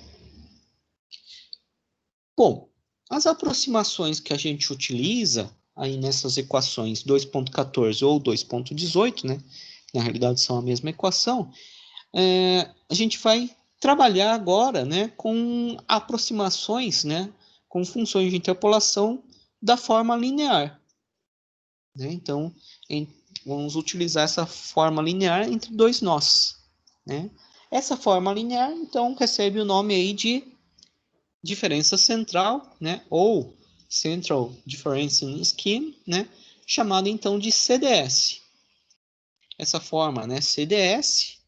Bom, as aproximações que a gente utiliza, aí nessas equações 2.14 ou 2.18, né? Na realidade são a mesma equação. A gente vai trabalhar agora, né, com aproximações, né, com funções de interpolação da forma linear. Né? Então, vamos utilizar essa forma linear entre dois nós. Né? Essa forma linear, então, recebe o nome aí de diferença central, né, ou Central Differential Scheme, né, chamada então de CDS. Essa forma, né, CDS,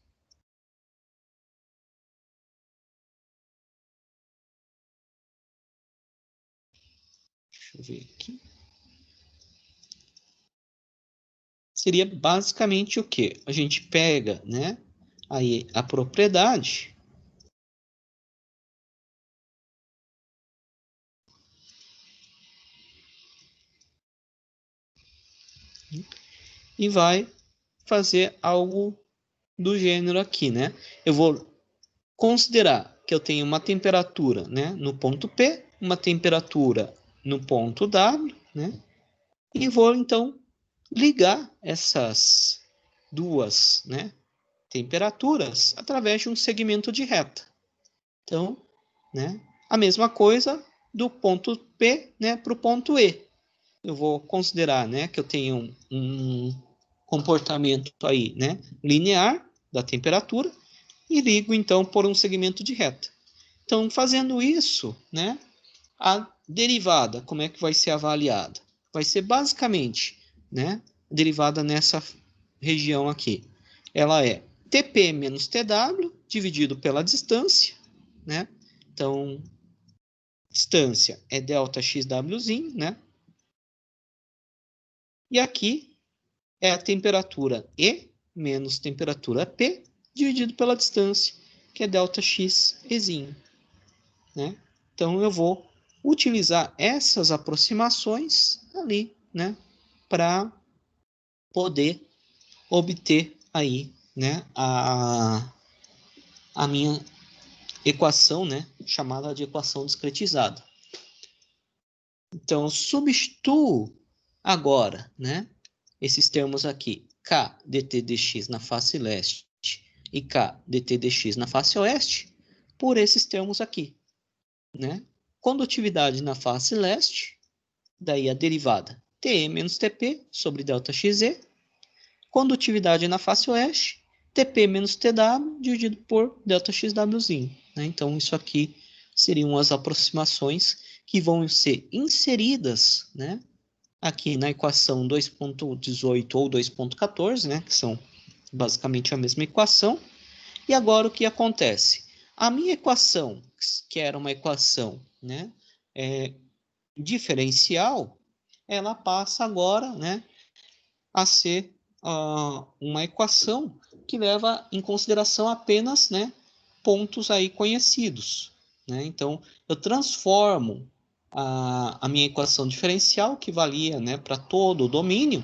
deixa eu ver aqui, seria basicamente o quê? A gente pega, né, aí a propriedade e vai fazer algo do gênero aqui, né? Eu vou considerar que eu tenho uma temperatura, né, no ponto P, uma temperatura no ponto W, né? E vou então ligar essas duas, né, temperaturas através de um segmento de reta. Então, né, a mesma coisa do ponto P, né, para o ponto E. Eu vou considerar, né, que eu tenho um comportamento aí, né, linear da temperatura e ligo então por um segmento de reta. Então, fazendo isso, né, a derivada, como é que vai ser avaliada? Vai ser basicamente, né, derivada nessa região aqui. Ela é Tp menos Tw dividido pela distância, né? Então, distância é ΔXWzinho, né? E aqui é a temperatura E menos temperatura P dividido pela distância, que é ΔXEzinho, né? Então, eu vou utilizar essas aproximações ali, né? Para poder obter aí, né? A minha equação, né? Chamada de equação discretizada. Então, substituo agora, né? Esses termos aqui, K dt dx na face leste e K dt dx na face oeste, por esses termos aqui, né? Condutividade na face leste, daí a derivada Te menos Tp sobre ΔXe. Condutividade na face oeste, Tp menos Tw dividido por ΔXWzinho. Né? Então, isso aqui seriam as aproximações que vão ser inseridas, né, aqui na equação 2.18 ou 2.14, né, que são basicamente a mesma equação. E agora o que acontece? A minha equação, que era uma equação, né, diferencial, ela passa agora, né, a ser uma equação que leva em consideração apenas, né, pontos aí conhecidos. Né? Então, eu transformo a minha equação diferencial, que valia, né, para todo o domínio,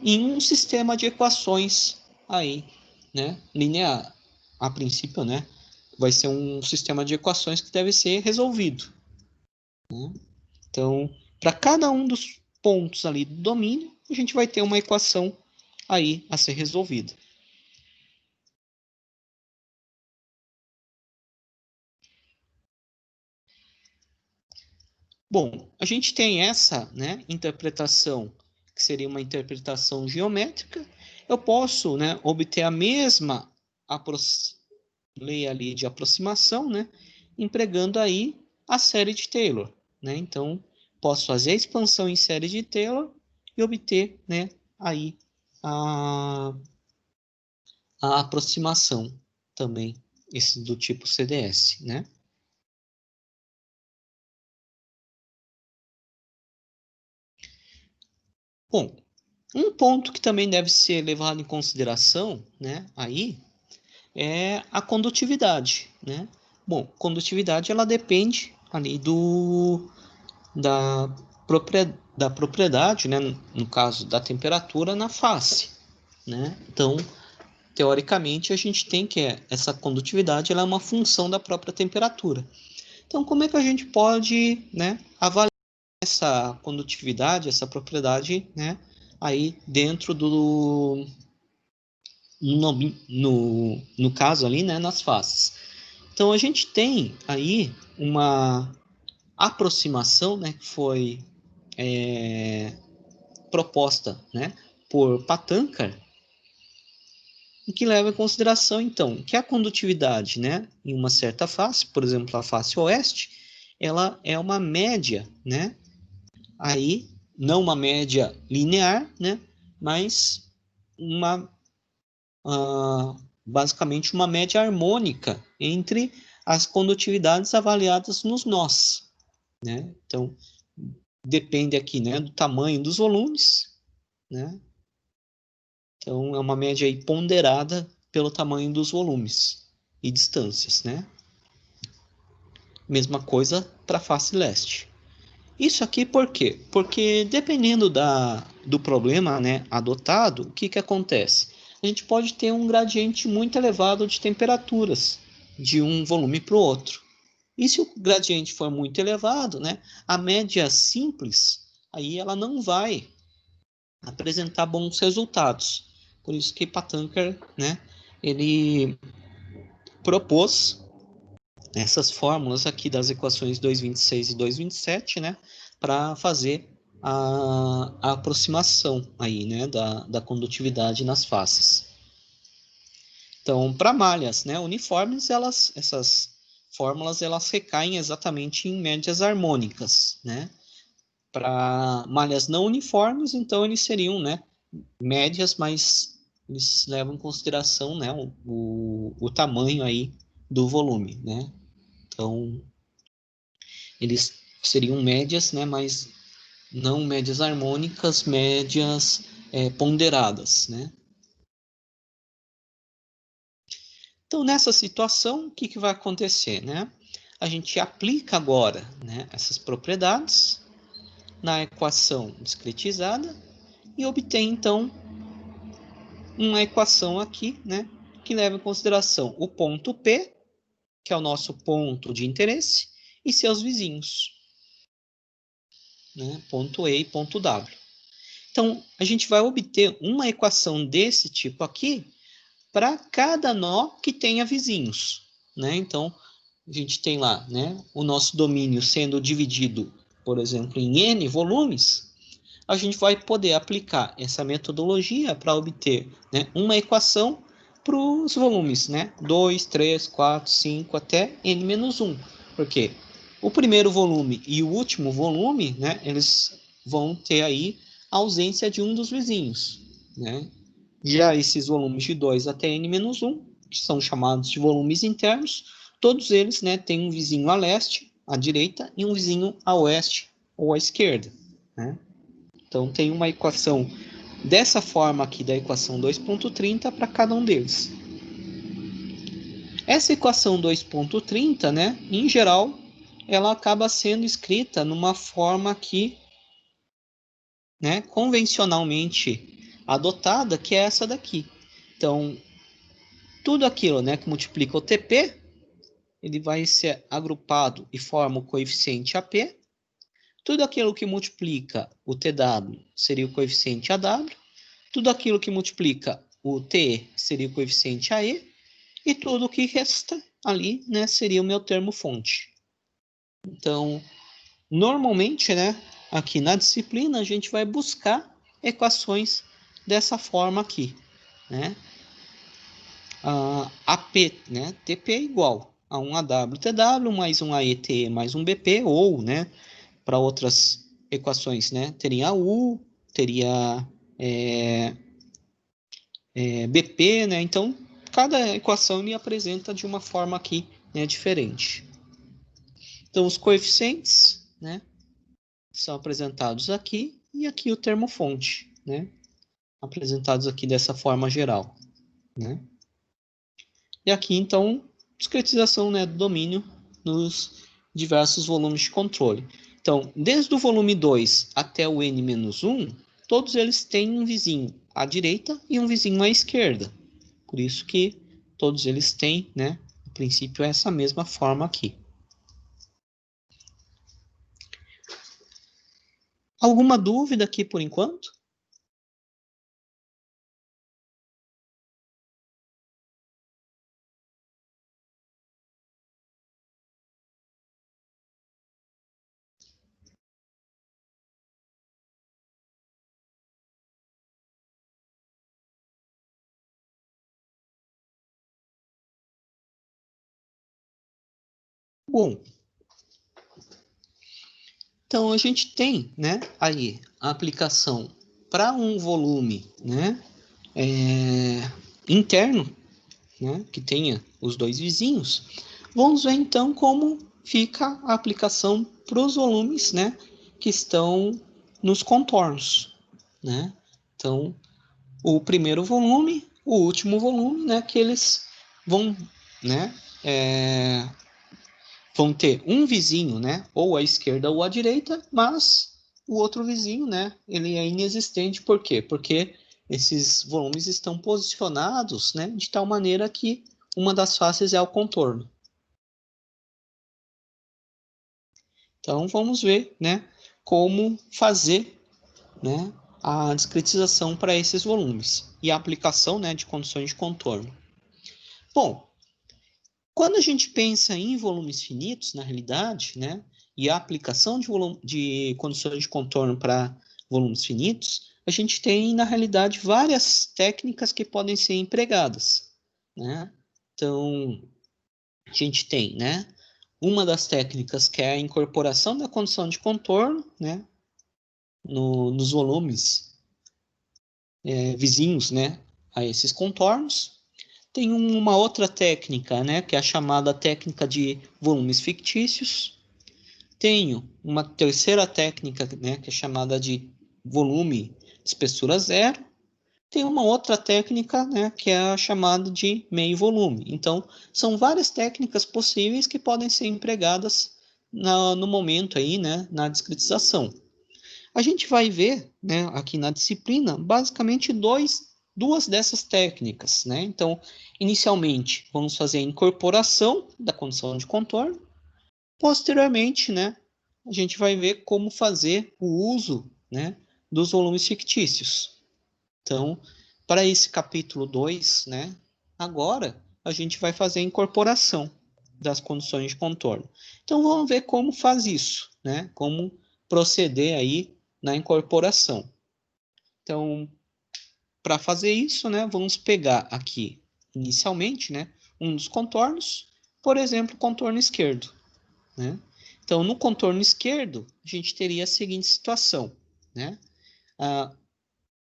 em um sistema de equações aí, né, linear. A princípio, né, vai ser um sistema de equações que deve ser resolvido. Né? Então, para cada um dos pontos ali do domínio, a gente vai ter uma equação aí a ser resolvida. Bom, a gente tem essa, né, interpretação, que seria uma interpretação geométrica. Eu posso, né, obter a mesma lei ali de aproximação, né, empregando aí a série de Taylor. Né? Então, posso fazer a expansão em série de Taylor e obter, né, aí a aproximação também, esse do tipo CDS, né? Bom, um ponto que também deve ser levado em consideração, né, aí, é a condutividade, né? Bom, condutividade ela depende ali da, da propriedade, né, no caso da temperatura na face, né? Então, teoricamente, a gente tem que essa condutividade ela é uma função da própria temperatura. Então, como é que a gente pode, né, avaliar essa condutividade, essa propriedade, né, aí dentro do no caso ali, né, nas faces. Então a gente tem aí uma aproximação, né, que foi proposta, né, por Patankar, e que leva em consideração, então, que a condutividade, né, em uma certa face, por exemplo, a face oeste, ela é uma média, né, aí, não uma média linear, né, mas uma, basicamente uma média harmônica entre as condutividades avaliadas nos nós, né, então, depende aqui, né, do tamanho dos volumes, né, então é uma média aí ponderada pelo tamanho dos volumes e distâncias, né? Mesma coisa para a face leste. Isso aqui por quê? Porque dependendo do problema, né, adotado, o que que acontece? A gente pode ter um gradiente muito elevado de temperaturas de um volume para o outro. E se o gradiente for muito elevado, né, a média simples, aí ela não vai apresentar bons resultados. Por isso que Patankar, né, ele propôs essas fórmulas aqui das equações 2,26 e 2,27, né, para fazer a aproximação aí, né, da condutividade nas faces. Então, para malhas, né, uniformes, essas fórmulas elas recaem exatamente em médias harmônicas, né? Para malhas não uniformes, então eles seriam, né, médias, mas eles levam em consideração, né, o tamanho aí do volume, né? Então, eles seriam médias, né, mas não médias harmônicas, médias ponderadas, né? Então, nessa situação, o que, que vai acontecer, né? A gente aplica agora, né, essas propriedades na equação discretizada e obtém, então, uma equação aqui, né, que leva em consideração o ponto P, que é o nosso ponto de interesse, e seus vizinhos, né, ponto E e ponto W. Então, a gente vai obter uma equação desse tipo aqui para cada nó que tenha vizinhos, né? Então, a gente tem lá, né, o nosso domínio sendo dividido, por exemplo, em N volumes, a gente vai poder aplicar essa metodologia para obter, né, uma equação para os volumes, né? 2, 3, 4, 5 até N-1. Porque o primeiro volume e o último volume, né, eles vão ter aí a ausência de um dos vizinhos, né? Já esses volumes de 2 até N-1, que são chamados de volumes internos, todos eles, né, têm um vizinho a leste, à direita, e um vizinho a oeste ou à esquerda, né? Então, tem uma equação dessa forma aqui da equação 2.30 para cada um deles. Essa equação 2.30, né, em geral, ela acaba sendo escrita numa forma aqui, né, convencionalmente adotada, que é essa daqui. Então, tudo aquilo, né, que multiplica o TP, ele vai ser agrupado e forma o coeficiente AP. Tudo aquilo que multiplica o TW seria o coeficiente AW. Tudo aquilo que multiplica o TE seria o coeficiente AE. E tudo o que resta ali, né, seria o meu termo fonte. Então, normalmente, né, aqui na disciplina, a gente vai buscar equações dessa forma aqui, né? AP, né, TP é igual a um AWTW mais um AETE mais um BP, ou, né, para outras equações, né, teria U, teria BP, né, então cada equação me apresenta de uma forma aqui, né, diferente. Então, os coeficientes, né, são apresentados aqui, e aqui o termo fonte, né, apresentados aqui dessa forma geral, né. E aqui, então, discretização, né, do domínio nos diversos volumes de controle. Então, desde o volume 2 até o N-1, todos eles têm um vizinho à direita e um vizinho à esquerda. Por isso que todos eles têm, né, a princípio, essa mesma forma aqui. Alguma dúvida aqui por enquanto? Bom, então a gente tem, né, aí a aplicação para um volume, né, interno, né, que tenha os dois vizinhos. Vamos ver então como fica a aplicação para os volumes, né, que estão nos contornos, né? Então, o primeiro volume, o último volume, né, que eles vão, né, vão ter um vizinho, né, ou à esquerda ou à direita, mas o outro vizinho, né, ele é inexistente. Por quê? Porque esses volumes estão posicionados, né, de tal maneira que uma das faces é o contorno. Então, vamos ver, né, como fazer, né, a discretização para esses volumes e a aplicação, né, de condições de contorno. Bom, quando a gente pensa em volumes finitos, na realidade, né, e a aplicação de condições de contorno para volumes finitos, a gente tem, na realidade, várias técnicas que podem ser empregadas, né? Então, a gente tem, né, uma das técnicas que é a incorporação da condição de contorno, né, nos volumes vizinhos, né, a esses contornos. Tem uma outra técnica, né, que é a chamada técnica de volumes fictícios. Tenho uma terceira técnica, né, que é chamada de volume de espessura zero. Tem uma outra técnica, né, que é a chamada de meio volume. Então, são várias técnicas possíveis que podem ser empregadas no momento aí, né, na discretização. A gente vai ver, né, aqui na disciplina, basicamente duas dessas técnicas, né? Então, inicialmente, vamos fazer a incorporação da condição de contorno. Posteriormente, né, a gente vai ver como fazer o uso, né, dos volumes fictícios. Então, para esse capítulo 2, né, agora a gente vai fazer a incorporação das condições de contorno. Então, vamos ver como faz isso, né? Como proceder aí na incorporação. Então, para fazer isso, né, vamos pegar aqui, inicialmente, né, um dos contornos, por exemplo, o contorno esquerdo, né? Então, no contorno esquerdo, a gente teria a seguinte situação, né?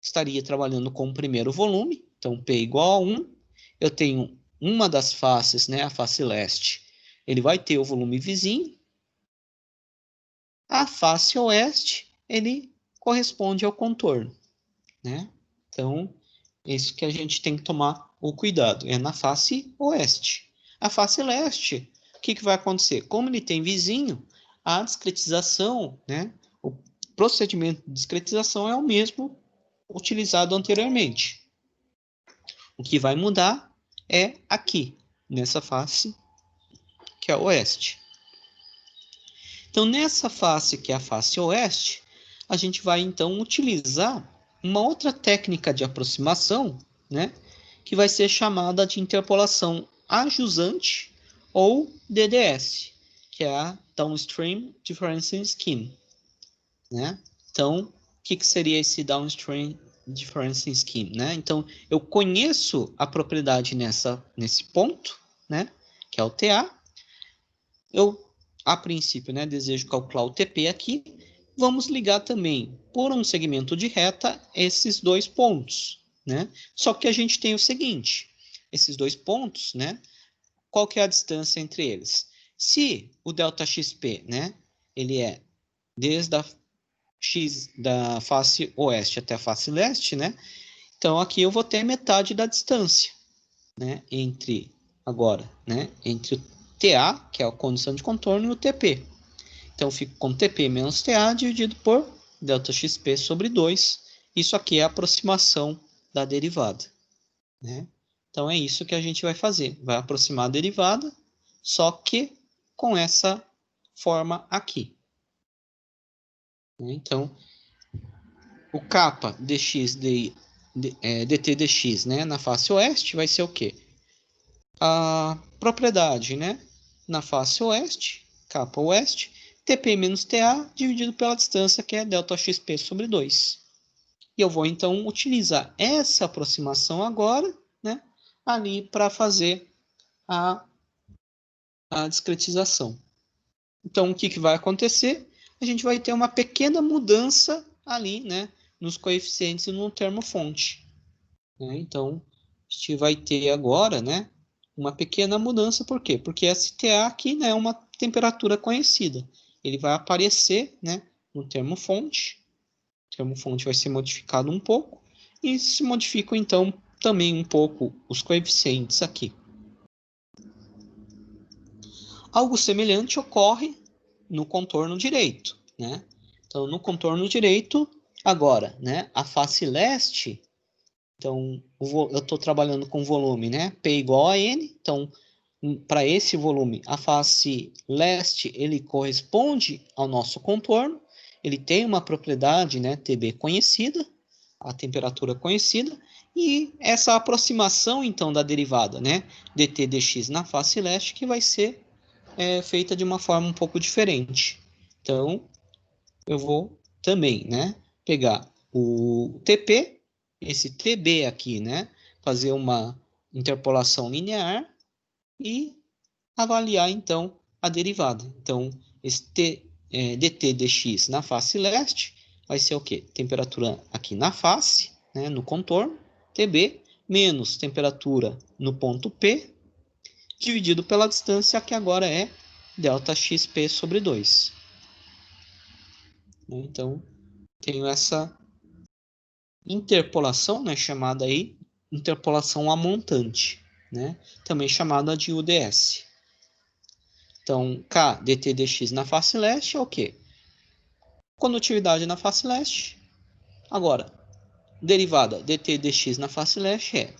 Estaria trabalhando com o primeiro volume, então P igual a 1. Eu tenho uma das faces, né, a face leste, ele vai ter o volume vizinho. A face oeste, ele corresponde ao contorno, né? Então, isso que a gente tem que tomar o cuidado, é na face oeste. A face leste, o que vai acontecer? Como ele tem vizinho, a discretização, né, o procedimento de discretização é o mesmo utilizado anteriormente. O que vai mudar é aqui, nessa face, que é a oeste. Então, nessa face, que é a face oeste, a gente vai, então, utilizar uma outra técnica de aproximação, né, que vai ser chamada de interpolação ajusante ou DDS, que é a Downstream Differential Scheme, né? Então, o que seria esse Downstream Differential Scheme, né? Então, eu conheço a propriedade nesse ponto, né, que é o TA. Eu, a princípio, né, desejo calcular o TP aqui. Vamos ligar também, por um segmento de reta, esses dois pontos, né? Só que a gente tem o seguinte, esses dois pontos, né? Qual que é a distância entre eles? Se o ΔXP, né, ele é desde a X da face oeste até a face leste, né? Então, aqui eu vou ter metade da distância, né? Entre, agora, né? Entre o TA, que é a condição de contorno, e o TP. Então, fico com TP menos TA dividido por ΔXP sobre 2. Isso aqui é a aproximação da derivada, né? Então, é isso que a gente vai fazer. Vai aproximar a derivada, só que com essa forma aqui. Então, o kappa dx dt dx, né, na face oeste vai ser o quê? A propriedade, né, na face oeste, kappa oeste, TP menos TA dividido pela distância, que é delta XP sobre 2. E eu vou, então, utilizar essa aproximação agora, né, ali para fazer a discretização. Então, o que vai acontecer? A gente vai ter uma pequena mudança ali, né, nos coeficientes e no termo fonte. Né? Então, a gente vai ter agora, né, uma pequena mudança. Por quê? Porque esse TA aqui, né, é uma temperatura conhecida. Ele vai aparecer, né, no termo fonte. O termo fonte vai ser modificado um pouco. E se modificam, então, também um pouco os coeficientes aqui. Algo semelhante ocorre no contorno direito, né? Então, no contorno direito, agora, né, a face leste, então, eu estou trabalhando com volume, né, P igual a N, então, para esse volume, a face leste, ele corresponde ao nosso contorno, ele tem uma propriedade, né, TB conhecida, a temperatura conhecida, e essa aproximação, então, da derivada, né, dt dx na face leste, que vai ser feita de uma forma um pouco diferente. Então, eu vou também, né, pegar o TP, esse TB aqui, né, fazer uma interpolação linear e avaliar, então, a derivada. Então, esse dt dx na face leste vai ser o quê? Temperatura aqui na face, né, no contorno, TB, menos temperatura no ponto P, dividido pela distância, que agora é delta XP sobre 2. Então, tenho essa interpolação, né, chamada aí interpolação a montante, né, também chamada de UDS. Então, K dt dx na face leste é o quê? Condutividade na face leste. Agora, derivada dt dx na face leste é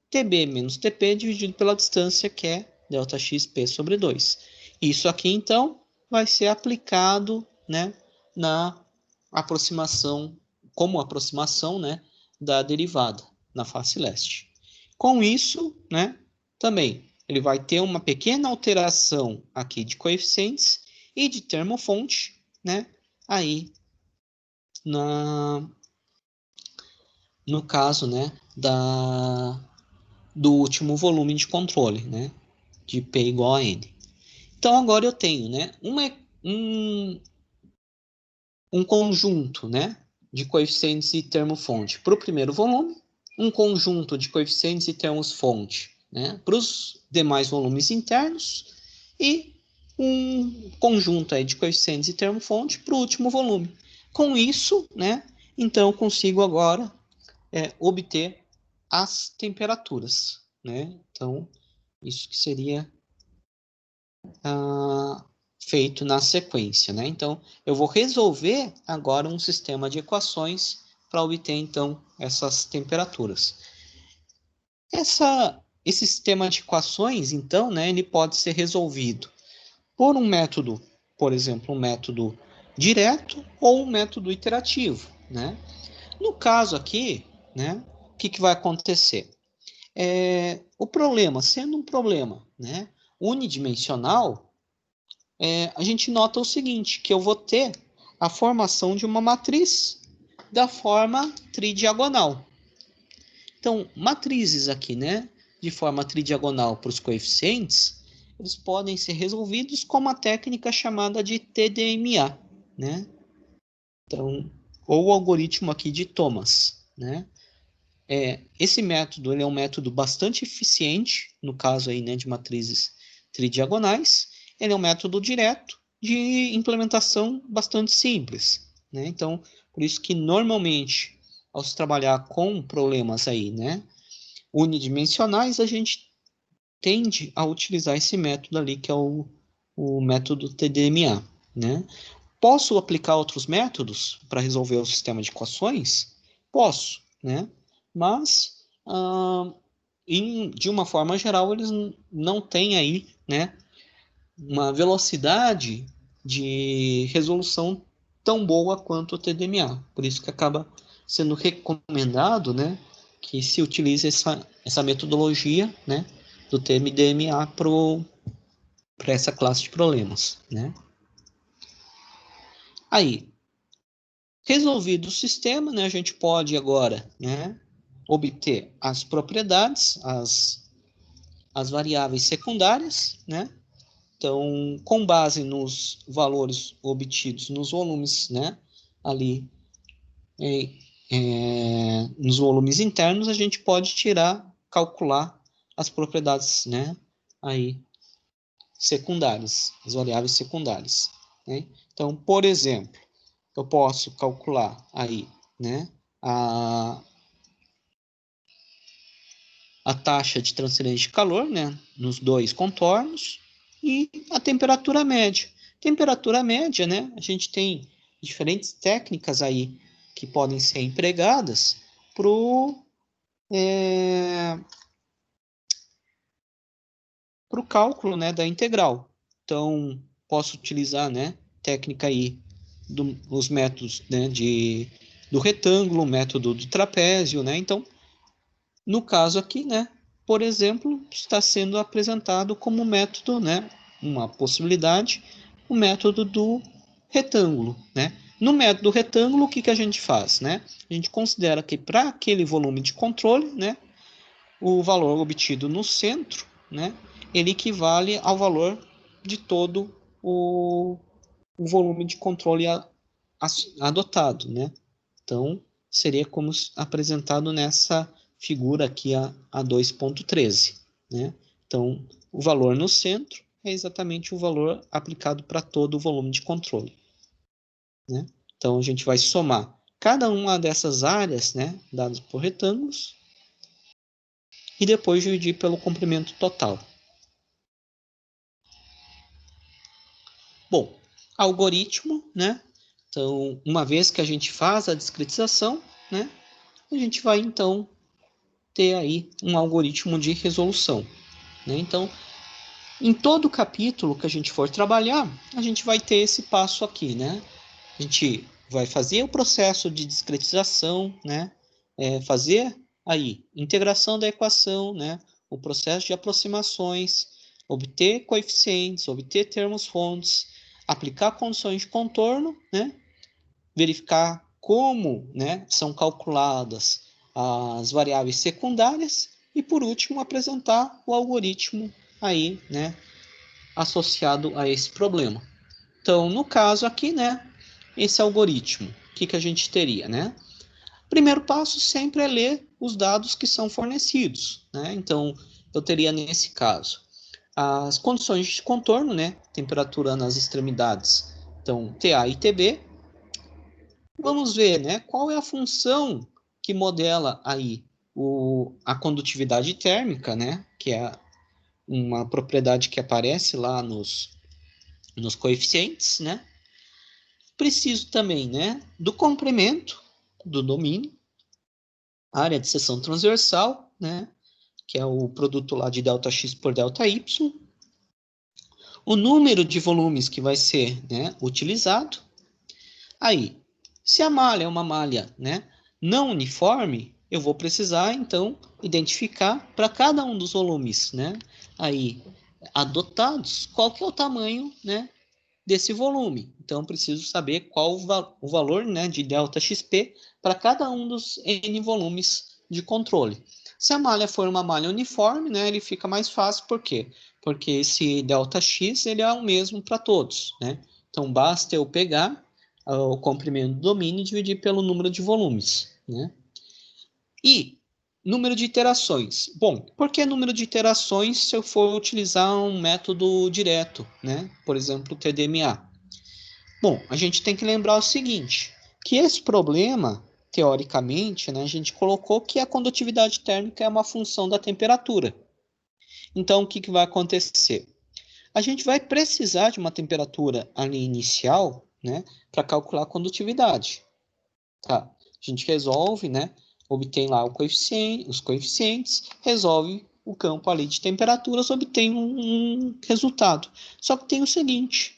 TB menos TP dividido pela distância, que é delta XP sobre 2. Isso aqui, então, vai ser aplicado, né, na aproximação, como aproximação, né, da derivada na face leste. Com isso, né, também, ele vai ter uma pequena alteração aqui de coeficientes e de termofonte, né, aí no caso, né, do último volume de controle, né, de P igual a N. Então, agora eu tenho, né, um conjunto, né, de coeficientes e termo-fonte para o primeiro volume, um conjunto de coeficientes e termos-fonte, né, para os demais volumes internos e um conjunto aí de coeficientes e termo-fonte para o último volume. Com isso, né, então eu consigo agora obter as temperaturas, né? Então, isso que seria feito na sequência, né? Então, eu vou resolver agora um sistema de equações para obter, então, essas temperaturas. Esse sistema de equações, então, né, ele pode ser resolvido por um método, por exemplo, um método direto ou um método iterativo, né? No caso aqui, né, o que vai acontecer? O problema, sendo um problema, né, unidimensional, a gente nota o seguinte, que eu vou ter a formação de uma matriz da forma tridiagonal. Então, matrizes aqui, né, de forma tridiagonal para os coeficientes, eles podem ser resolvidos com uma técnica chamada de TDMA, né? Então, ou o algoritmo aqui de Thomas, né? Esse método ele é um método bastante eficiente, no caso aí, né, de matrizes tridiagonais. Ele é um método direto de implementação bastante simples, né? Então, por isso que normalmente, ao se trabalhar com problemas aí, né, unidimensionais, a gente tende a utilizar esse método ali, que é o método TDMA, né? Posso aplicar outros métodos para resolver o sistema de equações? Posso, né? Mas, de uma forma geral, eles não têm aí, né, uma velocidade de resolução tão boa quanto o TDMA. Por isso que acaba sendo recomendado, né, que se utilize essa metodologia, né, do TMDMA para essa classe de problemas, né. Aí, resolvido o sistema, né, a gente pode agora, né, obter as propriedades, as variáveis secundárias, né. Então, com base nos valores obtidos nos volumes, né, ali nos volumes internos, a gente pode calcular as propriedades, né, aí secundárias, as variáveis secundárias, né? Então, por exemplo, eu posso calcular aí, né, a taxa de transferência de calor, né, nos dois contornos, e a temperatura média. Temperatura média, né, a gente tem diferentes técnicas aí que podem ser empregadas para o cálculo, né, da integral. Então, posso utilizar, né, técnica aí os métodos, né, do retângulo, método do trapézio, né? Então, no caso aqui, né, por exemplo, está sendo apresentado como método, né, uma possibilidade, o método do retângulo, né? No método retângulo, o que a gente faz, né? A gente considera que para aquele volume de controle, né, o valor obtido no centro, né, ele equivale ao valor de todo o volume de controle adotado, né? Então, seria como apresentado nessa figura aqui, a 2.13, né? Então, o valor no centro é exatamente o valor aplicado para todo o volume de controle, né? Então, a gente vai somar cada uma dessas áreas, né, dadas por retângulos, e depois dividir pelo comprimento total. Bom, algoritmo, né? Então, uma vez que a gente faz a discretização, né, a gente vai então ter aí um algoritmo de resolução, né? Então, em todo capítulo que a gente for trabalhar, a gente vai ter esse passo aqui, né? A gente vai fazer o processo de discretização, né? Fazer aí integração da equação, né? O processo de aproximações, obter coeficientes, obter termos fontes, aplicar condições de contorno, né? Verificar como, né, são calculadas as variáveis secundárias e, por último, apresentar o algoritmo aí, né, associado a esse problema. Então, no caso aqui, né, esse algoritmo, o que a gente teria, né? Primeiro passo sempre é ler os dados que são fornecidos, né? Então, eu teria nesse caso as condições de contorno, né? Temperatura nas extremidades, então TA e TB. Vamos ver, né? Qual é a função que modela aí a condutividade térmica, né? Que é uma propriedade que aparece lá nos coeficientes, né? Preciso também, né, do comprimento do domínio, área de seção transversal, né, que é o produto lá de ΔX por ΔY, o número de volumes que vai ser, né, utilizado. Aí, se a malha é uma malha, né, não uniforme, eu vou precisar, então, identificar para cada um dos volumes, né, aí, adotados, qual que é o tamanho, né, desse volume. Então, preciso saber qual o valor, né, de ΔXP para cada um dos N volumes de controle. Se a malha for uma malha uniforme, né, ele fica mais fácil, por quê? Porque esse ΔX ele é o mesmo para todos, né? Então, basta eu pegar o comprimento do domínio e dividir pelo número de volumes, né? E número de iterações. Bom, por que número de iterações se eu for utilizar um método direto, né? Por exemplo, o TDMA. Bom, a gente tem que lembrar o seguinte, que esse problema, teoricamente, né, a gente colocou que a condutividade térmica é uma função da temperatura. Então, o que vai acontecer? A gente vai precisar de uma temperatura ali inicial, né, para calcular a condutividade. Tá? A gente resolve, né, obtém lá os coeficientes, resolve o campo ali de temperaturas, obtém um resultado. Só que tem o seguinte,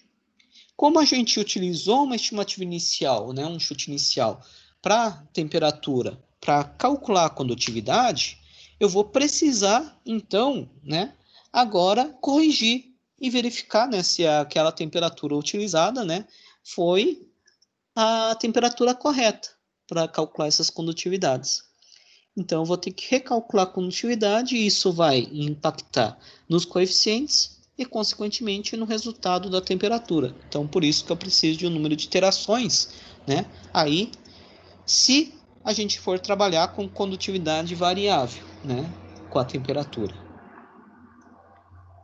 como a gente utilizou uma estimativa inicial, né, um chute inicial, para temperatura, para calcular a condutividade, eu vou precisar, então, né, agora corrigir e verificar, né, se aquela temperatura utilizada, né, foi a temperatura correta para calcular essas condutividades. Então, eu vou ter que recalcular a condutividade e isso vai impactar nos coeficientes e, consequentemente, no resultado da temperatura. Então, por isso que eu preciso de um número de iterações, né? Aí, se a gente for trabalhar com condutividade variável, né? Com a temperatura.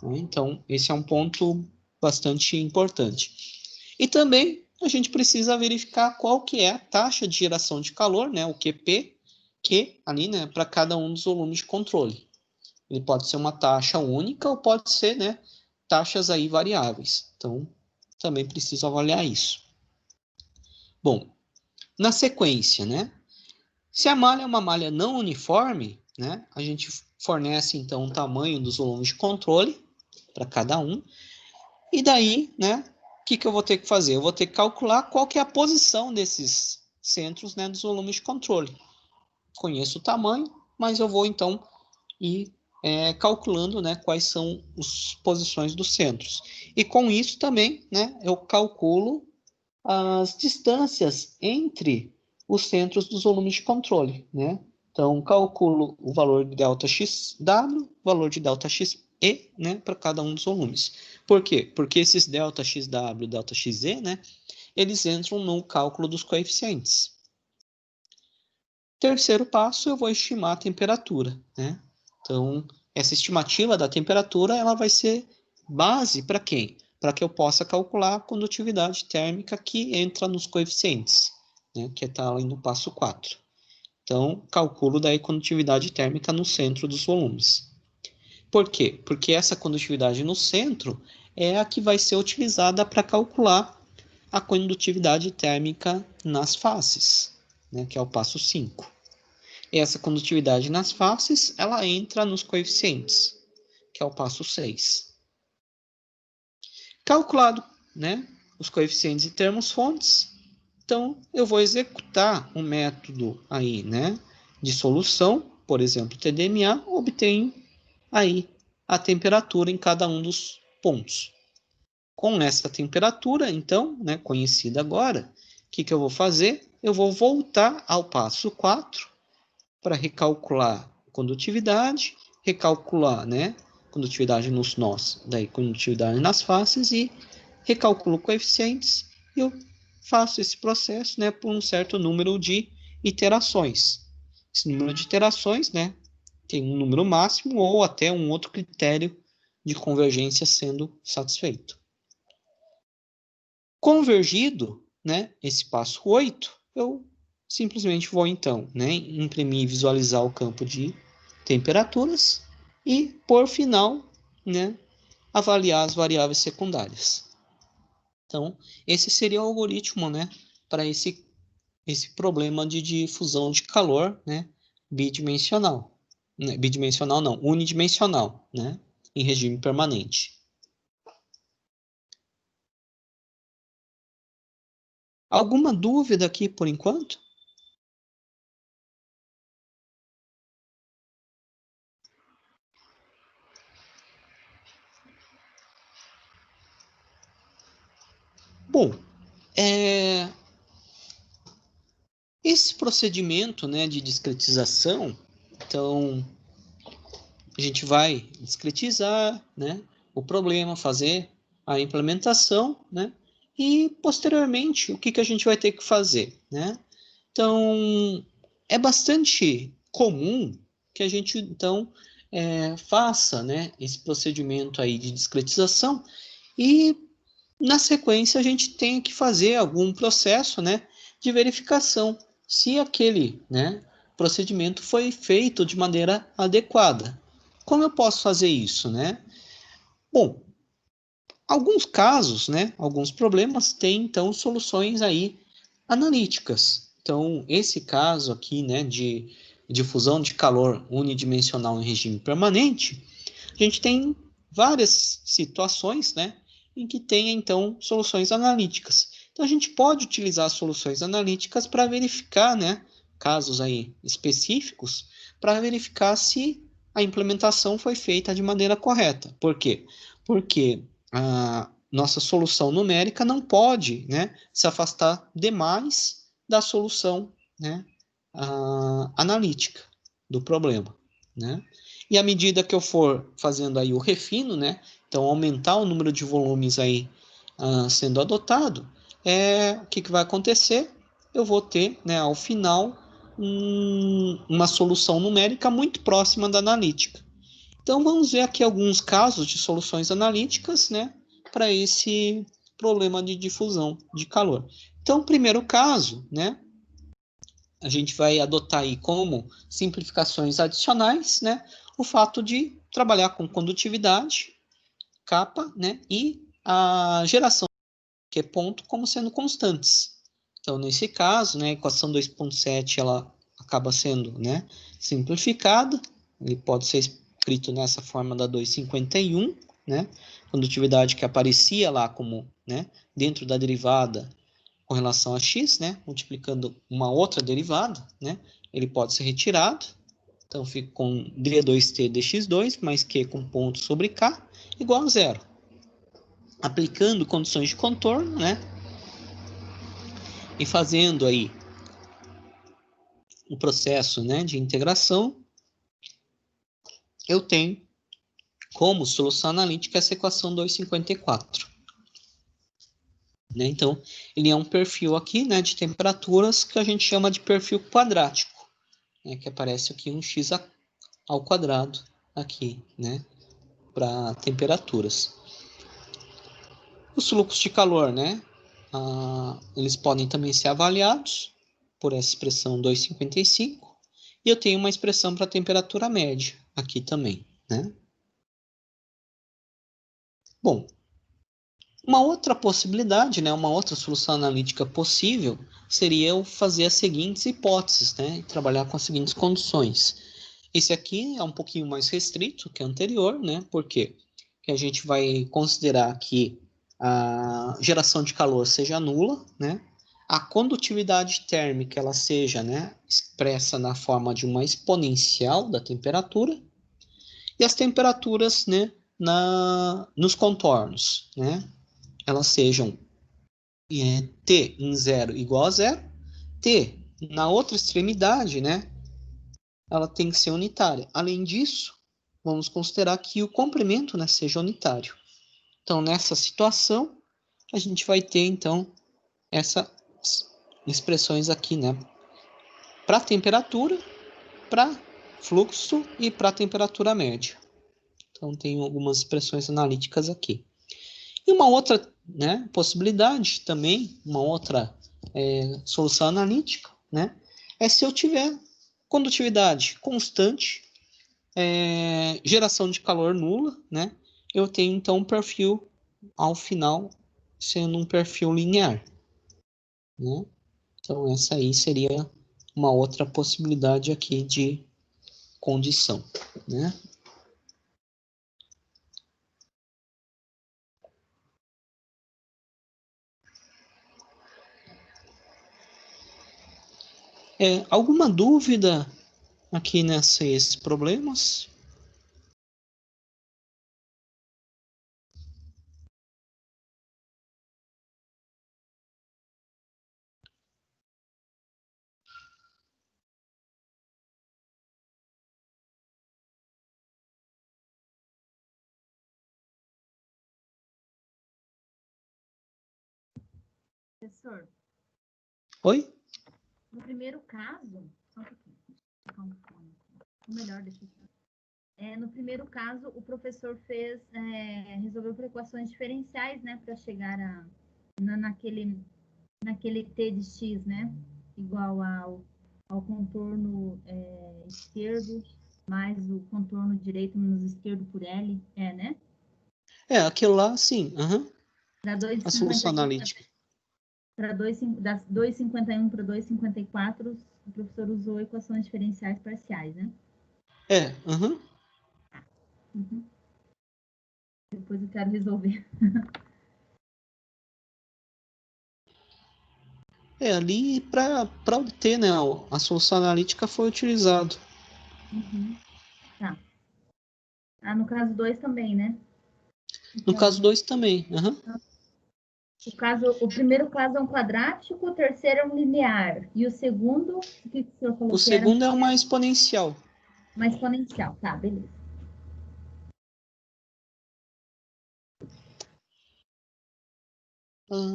Então, esse é um ponto bastante importante. E também a gente precisa verificar qual que é a taxa de geração de calor, né? O QP, que ali, né, para cada um dos volumes de controle. Ele pode ser uma taxa única ou pode ser, né, taxas aí variáveis. Então, também preciso avaliar isso. Bom, na sequência, né, se a malha é uma malha não uniforme, né, a gente fornece, então, o tamanho dos volumes de controle para cada um. E daí, né, o que eu vou ter que fazer? Eu vou ter que calcular qual que é a posição desses centros, né, dos volumes de controle. Conheço o tamanho, mas eu vou então ir calculando, né, quais são as posições dos centros. E com isso também, né, eu calculo as distâncias entre os centros dos volumes de controle, né? Então, calculo o valor de ΔXW, valor de ΔXE, né, para cada um dos volumes. Por quê? Porque esses ΔXW e ΔXE, né, eles entram no cálculo dos coeficientes. Terceiro passo, eu vou estimar a temperatura, né? Então, essa estimativa da temperatura, ela vai ser base para quem? Para que eu possa calcular a condutividade térmica que entra nos coeficientes, né? Que está ali no passo 4. Então, calculo daí condutividade térmica no centro dos volumes. Por quê? Porque essa condutividade no centro é a que vai ser utilizada para calcular a condutividade térmica nas faces, né? Que é o passo 5. Essa condutividade nas faces, ela entra nos coeficientes, que é o passo 6. Calculado, né, os coeficientes e termos fontes, então eu vou executar um método aí, né, de solução, por exemplo, TDMA, obtenho aí a temperatura em cada um dos pontos. Com essa temperatura, então, né, conhecida agora, o que eu vou fazer? Eu vou voltar ao passo 4, para recalcular condutividade, recalcular, né, condutividade nos nós, daí condutividade nas faces e recalculo coeficientes e eu faço esse processo, né, por um certo número de iterações. Esse número de iterações, né, tem um número máximo ou até um outro critério de convergência sendo satisfeito. Convergido, né, esse passo 8, eu simplesmente vou, então, né, imprimir e visualizar o campo de temperaturas e, por final, né, avaliar as variáveis secundárias. Então, esse seria o algoritmo, né, para esse problema de difusão de calor, né, bidimensional. Bidimensional não, unidimensional, né, em regime permanente. Alguma dúvida aqui por enquanto? Bom, esse procedimento, né, de discretização, então a gente vai discretizar, né, o problema, fazer a implementação, né, e posteriormente o que a gente vai ter que fazer, né? Então é bastante comum que a gente então faça, né, esse procedimento aí de discretização e na sequência a gente tem que fazer algum processo, né, de verificação se aquele, né, procedimento foi feito de maneira adequada. Como eu posso fazer isso, né? Bom, alguns casos, né, alguns problemas têm então soluções aí analíticas. Então, esse caso aqui, né, de difusão de calor unidimensional em regime permanente, a gente tem várias situações, né, em que tem então soluções analíticas. Então, a gente pode utilizar soluções analíticas para verificar, né, casos aí específicos, para verificar se a implementação foi feita de maneira correta. Por quê? Porque a nossa solução numérica não pode, né, se afastar demais da solução, né, analítica do problema, né? E à medida que eu for fazendo aí o refino, né, então aumentar o número de volumes aí sendo adotado, o que vai acontecer? Eu vou ter, né, ao final, uma solução numérica muito próxima da analítica. Então, vamos ver aqui alguns casos de soluções analíticas, né, para esse problema de difusão de calor. Então, primeiro caso, né, a gente vai adotar aí como simplificações adicionais, né, o fato de trabalhar com condutividade, capa, né, e a geração que é ponto como sendo constantes. Então, nesse caso, né, a equação 2.7 ela acaba sendo, né, simplificada. Ele pode ser escrito nessa forma da 251, né, condutividade que aparecia lá como, né, dentro da derivada com relação a x, né, multiplicando uma outra derivada, né, ele pode ser retirado. Então, fica com d2t dx2 mais q com ponto sobre k igual a zero. Aplicando condições de contorno, né, e fazendo aí o processo, né, de integração, eu tenho como solução analítica essa equação 254. Né? Então, ele é um perfil aqui, né, de temperaturas que a gente chama de perfil quadrático, né, que aparece aqui um x ao quadrado aqui, né, para temperaturas. Os fluxos de calor, né, eles podem também ser avaliados por essa expressão 255, e eu tenho uma expressão para temperatura média aqui também, né? Bom, uma outra possibilidade, né, uma outra solução analítica possível seria eu fazer as seguintes hipóteses, né, trabalhar com as seguintes condições. Esse aqui é um pouquinho mais restrito que o anterior, né, porque a gente vai considerar que a geração de calor seja nula, né, a condutividade térmica ela seja, né, expressa na forma de uma exponencial da temperatura, e as temperaturas, né, nos contornos, né, elas sejam t em zero igual a zero, t na outra extremidade, né, ela tem que ser unitária. Além disso, vamos considerar que o comprimento, né, seja unitário. Então, nessa situação, a gente vai ter, então, essas expressões aqui, né, para temperatura, para fluxo e para temperatura média. Então, tem algumas expressões analíticas aqui. E uma outra, né, possibilidade também, uma outra solução analítica, né, é se eu tiver condutividade constante, geração de calor nula, né, eu tenho então um perfil ao final sendo um perfil linear, né? Então essa aí seria uma outra possibilidade aqui de condição, né? Alguma dúvida aqui nesses problemas? Professor, Oi? no primeiro caso, só um pouquinho, ou melhor, deixa eu no primeiro caso, o professor resolveu por equações diferenciais, né, para chegar naquele t de x, né, igual ao contorno esquerdo mais o contorno direito menos esquerdo por L, né? Aquilo lá, sim. Da A solução 2,51 analítica. para 2,51 para 2,54, o professor usou equações diferenciais parciais, né? Uhum. Uhum. Depois eu quero resolver. Ali para obter, né, a solução analítica foi utilizado. Uhum. Tá. No caso 2 também, né? No Então, caso 2 também. Uhum. o primeiro caso é um quadrático, o terceiro é um linear. E o segundo, o que o senhor falou O que era? segundo é uma exponencial. Uma exponencial. Tá, beleza.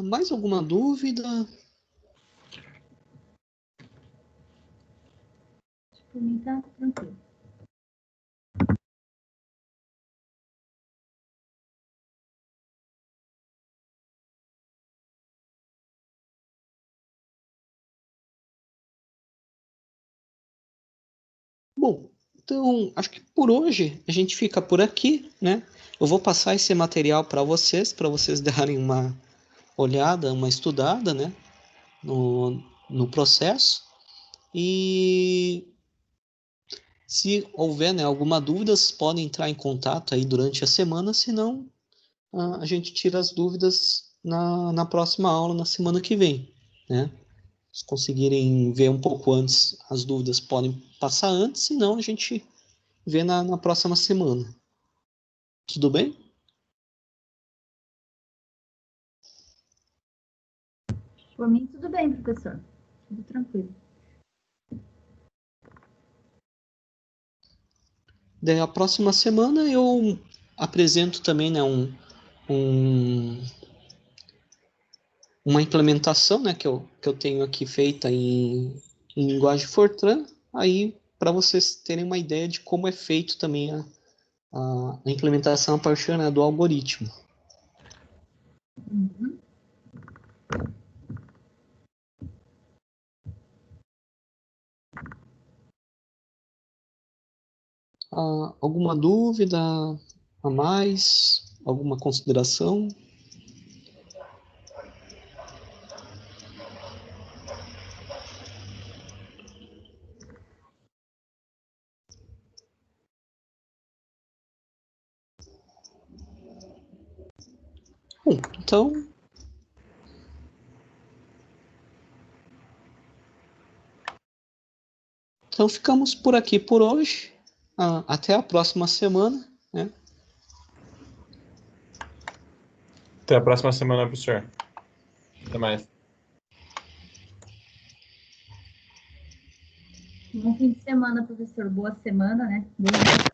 Mais alguma dúvida? Por mim tá tranquilo. Bom, então acho que por hoje a gente fica por aqui, né? Eu vou passar esse material para vocês darem uma olhada, uma estudada, né? No processo. E se houver, né, alguma dúvida, vocês podem entrar em contato aí durante a semana, senão a gente tira as dúvidas na próxima aula, na semana que vem, né? Se conseguirem ver um pouco antes, as dúvidas podem passar antes, senão a gente vê na próxima semana. Tudo bem? Por mim, tudo bem, professor. Tudo tranquilo. Daí a próxima semana eu apresento também, né, um, uma implementação, né, que eu tenho aqui feita em linguagem Fortran, aí para vocês terem uma ideia de como é feito também a implementação a partir, né, do algoritmo. Uhum. Alguma dúvida a mais? Alguma consideração? Bom, então ficamos por aqui por hoje. Até a próxima semana, né? Até a próxima semana, professor. Até mais. Bom fim de semana, professor. Boa semana, né? Boa